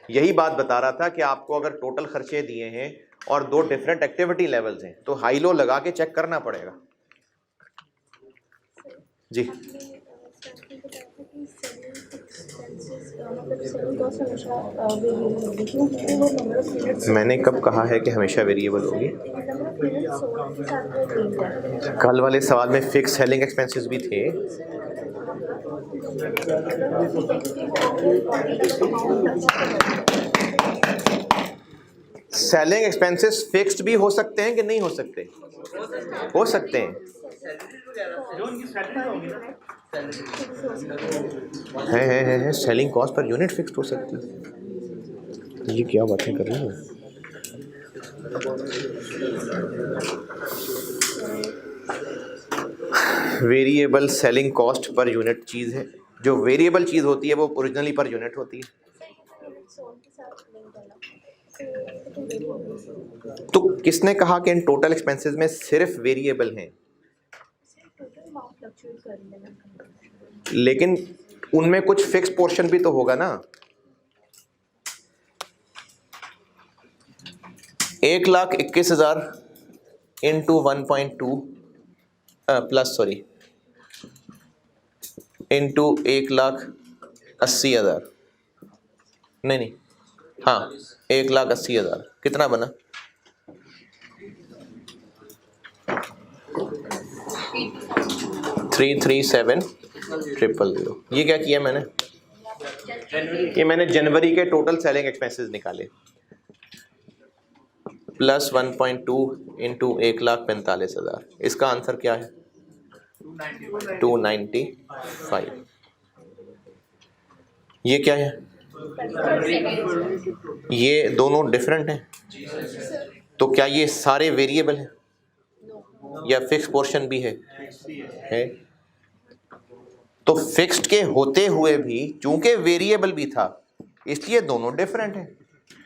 यही बात बता रहा था कि आपको अगर टोटल खर्चे दिए हैं और 2 डिफरेंट एक्टिविटी लेवल्स हैं तो हाई लो लगा के चेक करना पड़ेगा। जी मैंने कब कहा है कि हमेशा वेरिएबल होगी? कल वाले सवाल में फिक्स सेलिंग एक्सपेंसेस भी थे। सेलिंग एक्सपेंसेस फिक्स्ड भी हो सकते हैं कि नहीं हो सकते? हो सकते हैं। है selling cost per unit fixed हो सकती है। ये क्या बातें कर रही हैं? Variable selling cost per unit चीज़ है। जो वेरिएबल चीज़ होती है वो ओरिजिनली पर यूनिट होती है। तो किसने कहा कि इन टोटल एक्सपेंसेस में सिर्फ वेरिएबल हैं? लेकिन उनमें कुछ फिक्स पोर्शन भी तो होगा ना। 1,21,000 इंटू 1.2 प्लस इंटू 1,80,000, नहीं हाँ 1,80,000 कितना बना? 337,000। ये क्या किया मैंने? ये मैंने जनवरी के टोटल सेलिंग एक्सपेंसेस निकाले, प्लस 1.2 इंटू 1,45,000। इसका आंसर क्या है? 295। ये क्या है? ये दोनों डिफरेंट हैं, तो क्या ये सारे वेरिएबल हैं या फिक्स पोर्शन भी है? तो फिक्स्ड के होते हुए भी चूंकि वेरिएबल भी था इसलिए दोनों डिफरेंट हैं।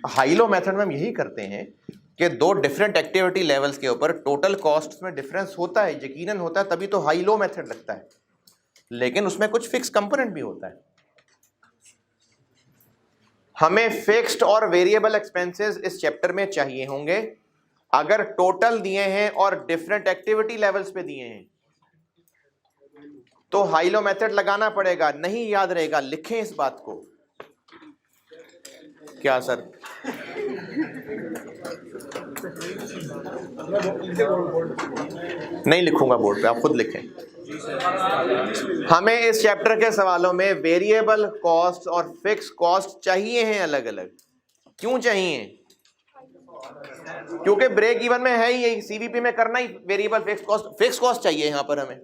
हाई लो मेथड में हम यही करते हैं कि 2 डिफरेंट एक्टिविटी लेवल्स के ऊपर टोटल कॉस्ट में डिफरेंस होता है, यकीनन होता है, तभी तो हाई लो मेथड लगता है। लेकिन उसमें कुछ फिक्स कंपोनेंट भी होता है। हमें फिक्स्ड और वेरिएबल एक्सपेंसेस इस चैप्टर में चाहिए होंगे अगर टोटल दिए हैं और डिफरेंट एक्टिविटी लेवल्स पे दिए हैं तो हाई लो मेथड लगाना पड़ेगा। नहीं याद रहेगा, लिखें इस बात को। क्या सर? नहीं लिखूंगा बोर्ड पे, आप खुद लिखें। हमें इस चैप्टर के सवालों में वेरिएबल कॉस्ट और फिक्स कॉस्ट चाहिए हैं अलग अलग। क्यों चाहिए? क्योंकि ब्रेक इवन में है ही, सीवीपी में करना ही वेरिएबल फिक्स कॉस्ट चाहिए यहां पर हमें।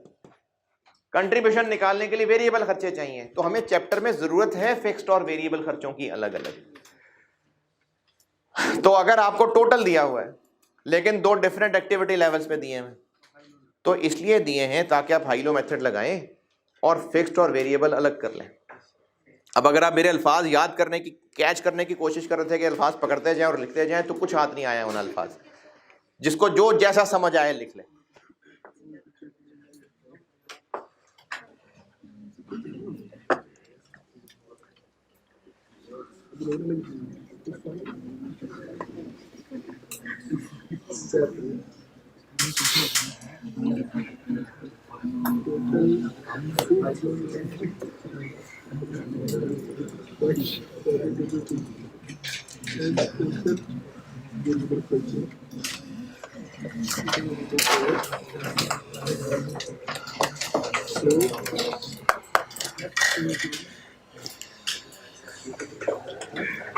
कंट्रीब्यूशन निकालने के लिए वेरिएबल खर्चे चाहिए, तो हमें चैप्टर में जरूरत है फिक्स्ड और वेरिएबल खर्चों की अलग अलग। तो अगर आपको टोटल दिया हुआ है लेकिन दो डिफरेंट एक्टिविटी लेवल्स पे दिए हैं, तो इसलिए दिए हैं ताकि आप हाइलो मेथड लगाएं और फिक्स्ड और वेरिएबल अलग कर लें। अब अगर आप मेरे अल्फाज याद करने की, कैच करने की कोशिश कर रहे थे कि अल्फाज पकड़ते जाएं और लिखते जाएं, तो कुछ हाथ नहीं आया उन अल्फाज। जिसको जो जैसा समझ आए लिख लें।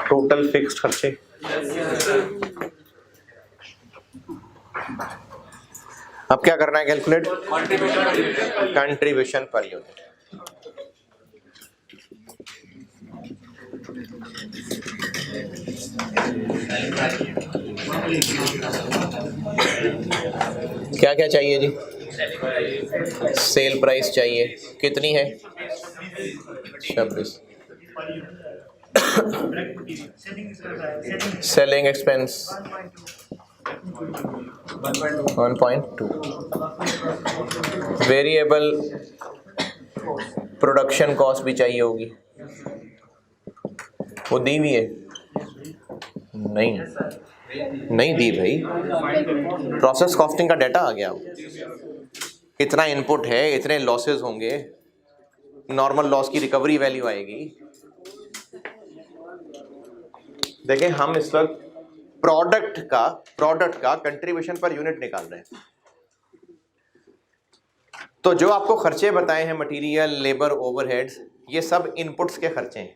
टोटल फिक्स्ड खर्चे, अब क्या करना है? Calculate contribution per unit. क्या क्या चाहिए जी? सेल प्राइस चाहिए, कितनी है? 26। Selling expense 1.2। Variable production cost भी चाहिए होगी, वो दी हुई है? नहीं दी भाई। प्रोसेस कॉस्टिंग का डाटा आ गया, इतना इनपुट है, इतने लॉसेस होंगे, नॉर्मल लॉस की रिकवरी वैल्यू आएगी। देखें, हम इस वक्त प्रोडक्ट का कंट्रीब्यूशन पर यूनिट निकाल रहे हैं। तो जो आपको खर्चे बताए हैं, मटेरियल, लेबर, ओवरहेड्स, ये सब इनपुट्स के खर्चे हैं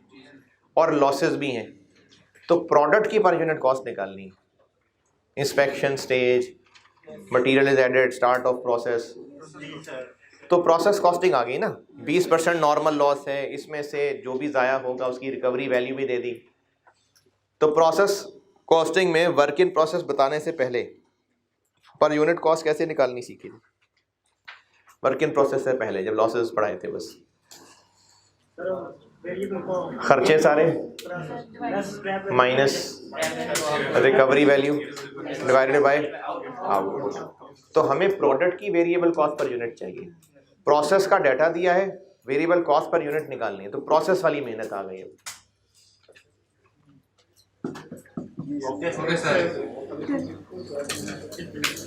और लॉसेस भी हैं। तो प्रोडक्ट की पर यूनिट कॉस्ट निकालनी है। Inspection stage, material is added, start of process, तो प्रोसेस कॉस्टिंग आ गई ना। 20% नॉर्मल लॉस है, इसमें से जो भी ज़ाया होगा उसकी रिकवरी वैल्यू भी दे दी। तो प्रोसेस कॉस्टिंग में वर्क इन प्रोसेस बताने से पहले पर यूनिट कॉस्ट कैसे निकालनी सीखी थी? वर्क इन प्रोसेस से पहले जब लॉसेस पढ़ाए थे, बस खर्चे सारे minus recovery value divided by output. तो हमें प्रोडक्ट की वेरिएबल कॉस्ट पर यूनिट चाहिए। प्रोसेस का डाटा दिया है, वेरिएबल कॉस्ट पर यूनिट निकालनी है, तो प्रोसेस वाली मेहनत आ गई है।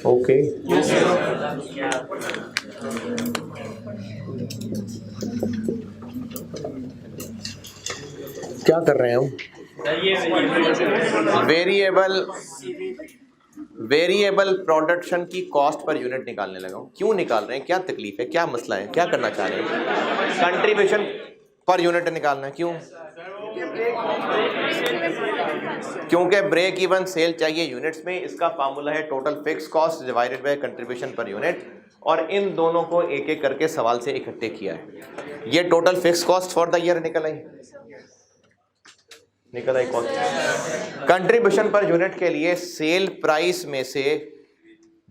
ओके, क्या कर रहे हैं हम? वेरिएबल प्रोडक्शन की कॉस्ट पर यूनिट निकालने लगा हूँ। क्यों निकाल रहे हैं? क्या तकलीफ है? क्या मसला है? क्या करना चाह रहे हैं? कंट्रीब्यूशन पर यूनिट निकालना है। क्यों? क्योंकि ब्रेक इवन सेल चाहिए यूनिट्स में। इसका फार्मूला है total fix cost divided by contribution per unit, और इन दोनों को एक एक करके सवाल से इकट्ठे किया है। ये total fix cost for the year निकल आई कॉस्ट। कंट्रीब्यूशन पर यूनिट के लिए सेल प्राइस में से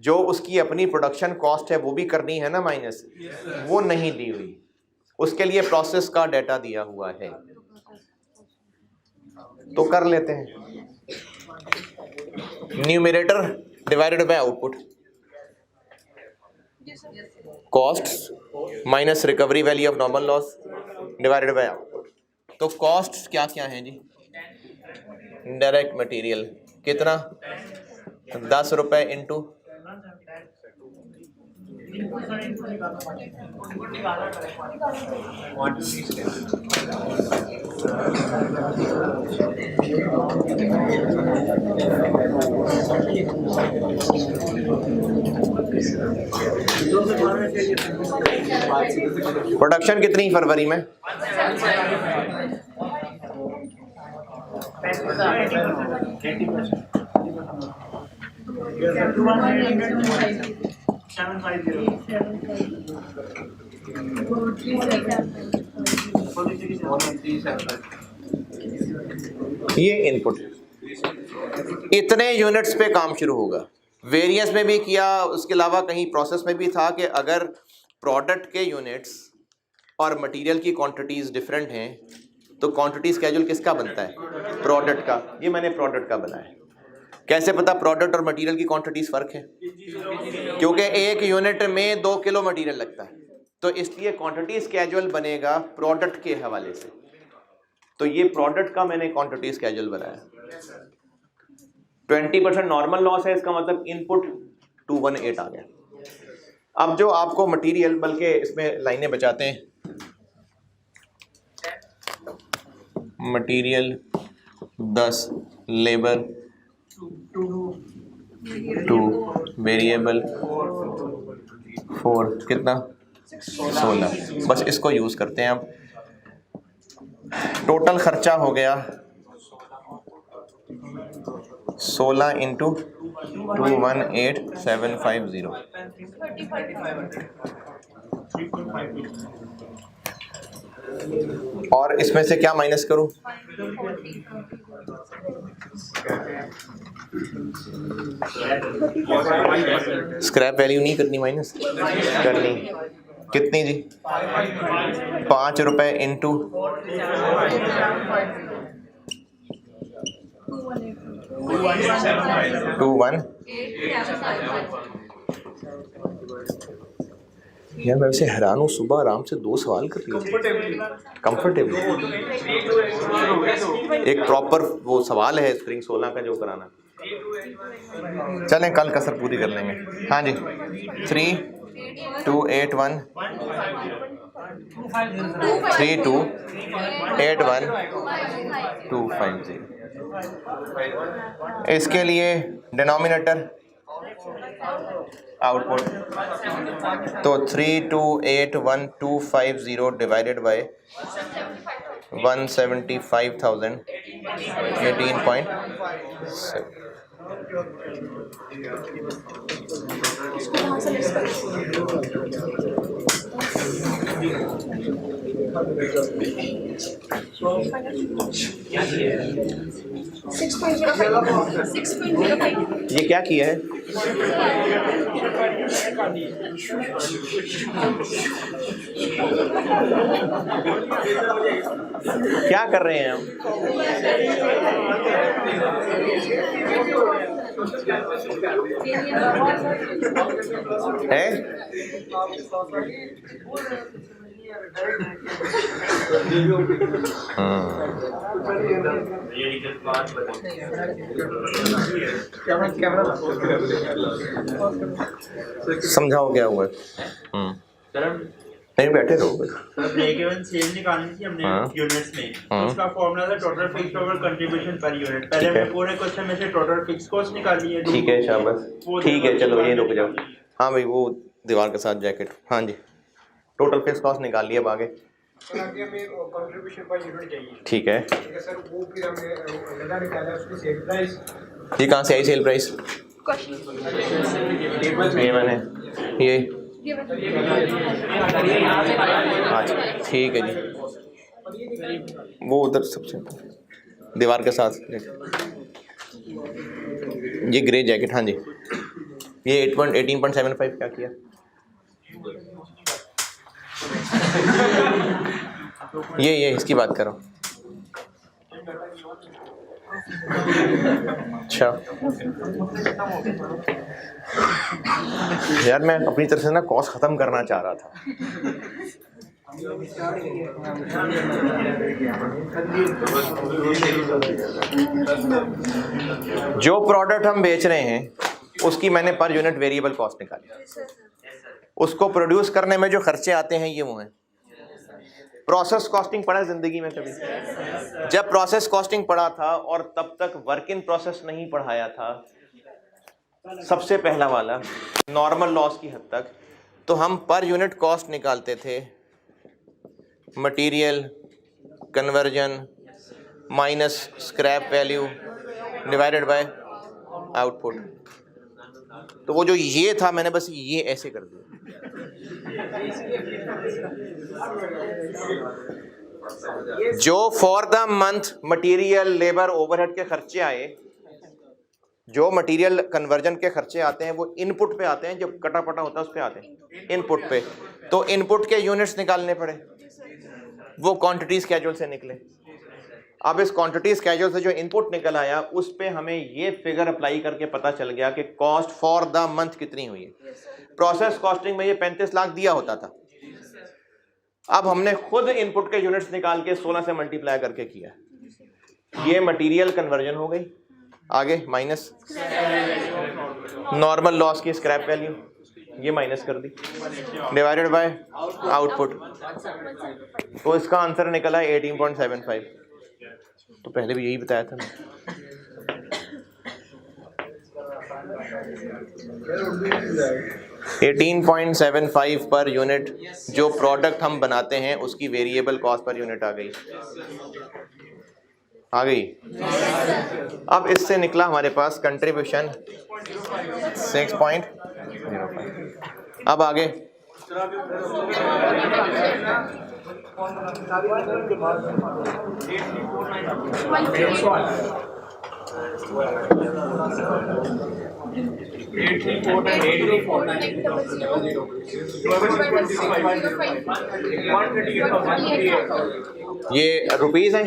जो उसकी अपनी प्रोडक्शन कॉस्ट है वो भी करनी है ना माइनस, वो नहीं दी हुई। उसके लिए प्रोसेस का डाटा दिया हुआ है, तो कर लेते हैं। Numerator divided by output, cost minus recovery value of normal loss divided by output. तो कॉस्ट क्या क्या है जी? डायरेक्ट मटेरियल कितना? 10 रुपए इंटू प्रोडक्शन कितनी फरवरी में? 750 ये इनपुट, इतने यूनिट्स पे काम शुरू होगा। वेरिएंस में भी किया, उसके अलावा कहीं प्रोसेस में भी था कि अगर प्रोडक्ट के यूनिट्स और मटेरियल की क्वांटिटीज़ डिफरेंट हैं तो क्वांटिटी स्केड्यूल किसका बनता है? प्रोडक्ट का। ये मैंने प्रोडक्ट का बनाया। कैसे पता प्रोडक्ट और मटेरियल की क्वांटिटीज़ फ़र्क है? क्योंकि एक यूनिट में 2 किलो मटेरियल लगता है, तो इसलिए क्वांटिटी स्केड्यूल बनेगा प्रोडक्ट के हवाले से। तो ये प्रोडक्ट का मैंने क्वांटिटी स्केड्यूल बनाया। 20% नॉर्मल लॉस है, इसका मतलब इनपुट 218 आ गया। अब जो आपको मटेरियल, बल्कि इसमें लाइनें बचाते हैं, मटेरियल 10, लेबर 2, वेरिएबल 4, कितना 16। बस इसको यूज करते हैं। अब टोटल खर्चा हो गया 16 इंटू 218750। और इसमें से क्या माइनस करूं? स्क्रैप वैल्यू नहीं करनी, माइनस करनी। कितनी जी? 5 रुपए इंटू 21। यार मैं वैसे हैरान हूँ, सुबह आराम से 2 सवाल कर लिए। कंफर्टेबल। एक प्रॉपर वो सवाल है स्प्रिंग 16 का जो कराना। चलें कल कसर पूरी कर लेंगे। हाँ जी, 3281 3281 250। इसके लिए डिनोमिनेटर आउटपुट तो 3281,250 डिवाइडेड बाय 175,000 18.7। ये क्या किया है? क्या कर रहे हैं हम? है? समझाओ क्या हुआ? नहीं बैठे रहो। ब्रेक इवन सेल निकालनी थी हमने यूनिट्स में, तो उसका फॉर्मूला था total fixed over contribution per unit. पहले हमने पूरे क्वेश्चन में से टोटल फिक्स्ड कॉस्ट निकाली है। ठीक है, शाबाश। ठीक है, चलो यहीं रुक जाओ। हाँ भाई, वो दीवार के साथ जैकेट। हाँ जी, टोटल फिक्स्ड कॉस्ट निकाल लिया। अब आगे कंट्रीब्यूशन पर यूनिट चाहिए। ठीक है सर, वो फिर हमने लगा निकाला उसकी सेल प्राइस। ये कहाँ से आई सेल प्राइस? ये मैंने ये अच्छा, ठीक है जी। वो उधर सबसे दीवार के साथ ये ग्रे जैकेट। हाँ जी, ये 18.75 क्या किया? ये इसकी बात करो। अच्छा यार, मैं अपनी तरफ से ना कॉस्ट ख़त्म करना चाह रहा था। जो प्रोडक्ट हम बेच रहे हैं उसकी मैंने पर यूनिट वेरिएबल कॉस्ट निकाली। उसको प्रोड्यूस करने में जो खर्चे आते हैं ये वो हैं। प्रोसेस कॉस्टिंग पढ़ा ज़िंदगी में कभी? जब प्रोसेस कॉस्टिंग पढ़ा था और तब तक वर्क इन प्रोसेस नहीं पढ़ाया था, सबसे पहला वाला नॉर्मल लॉस की हद तक, तो हम पर यूनिट कॉस्ट निकालते थे। Material conversion minus scrap value divided by output. तो वो जो ये था मैंने बस ये ऐसे कर दिया। जो for the month material labour overhead के खर्चे आए, जो मटेरियल कन्वर्जन के खर्चे आते हैं वो इनपुट पे आते हैं, जब कटा पटा होता है उस पे आते हैं इनपुट पे। तो इनपुट के यूनिट्स निकालने पड़े, वो क्वांटिटी स्केड्यूल से निकले। अब इस क्वांटिटी स्केड्यूल से जो इनपुट निकल आया उस पे हमें ये फिगर अप्लाई करके पता चल गया कि कॉस्ट फॉर द मंथ कितनी हुई है। प्रोसेस कॉस्टिंग में ये 35 लाख दिया होता था, अब हमने खुद इनपुट के यूनिट्स निकाल के 16 से मल्टीप्लाई करके किया। ये मटेरियल कन्वर्जन हो गई। आगे माइनस नॉर्मल लॉस की स्क्रैप वैल्यू, ये माइनस कर दी, डिवाइडेड बाय आउटपुट। तो इसका आंसर निकला 18.75। तो पहले भी यही बताया था। 18.75 पर यूनिट जो प्रोडक्ट हम बनाते हैं उसकी वेरिएबल कॉस्ट पर यूनिट आ गई। आ गई। अब इससे निकला हमारे पास कंट्रीब्यूशन 6.05। अब आगे ये रुपीस हैं।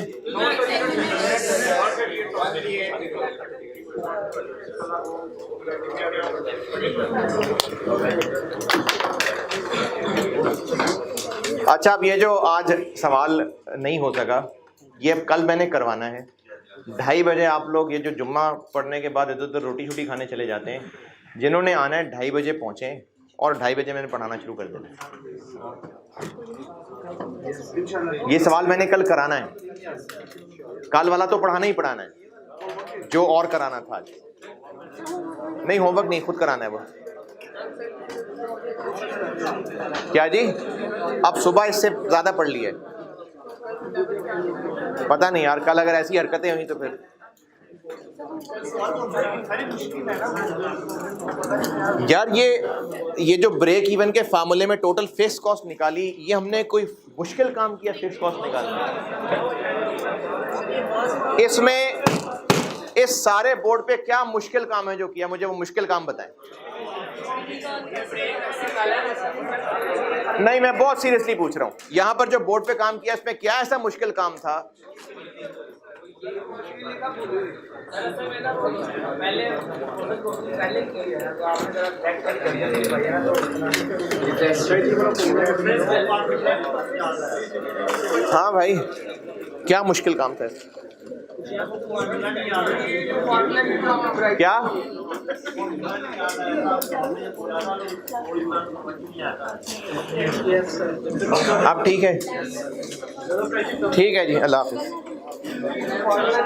अच्छा, अब ये जो आज सवाल नहीं हो सका, ये अब कल मैंने करवाना है। 2:30 बजे आप लोग, ये जो जुम्मा पढ़ने के बाद इधर उधर रोटी शोटी खाने चले जाते हैं, जिन्होंने आना है 2:30 बजे पहुँचें और 2:30 बजे मैंने पढ़ाना शुरू कर देना। ये सवाल मैंने कल कराना है, कल वाला तो पढ़ाना ही पढ़ाना है, जो और कराना था आज नहीं, होमवर्क नहीं, खुद कराना है वो। क्या जी? अब सुबह इससे ज्यादा पढ़ लिया है, पता नहीं यार, कल अगर ऐसी हरकतें हुई तो फिर यार ये जो ब्रेक इवन के फार्मूले में टोटल फिक्स कॉस्ट निकाली, ये हमने कोई मुश्किल काम किया फिक्स कॉस्ट निकालना? इसमें इस सारे बोर्ड पे क्या मुश्किल काम है जो किया? मुझे वो मुश्किल काम बताएं। नहीं, मैं बहुत सीरियसली पूछ रहा हूँ, यहाँ पर जो बोर्ड पे काम किया इसमें क्या ऐसा मुश्किल काम था? हाँ भाई, क्या मुश्किल काम था? क्या? अब ठीक है, ठीक है जी, अल्लाह हाफिज।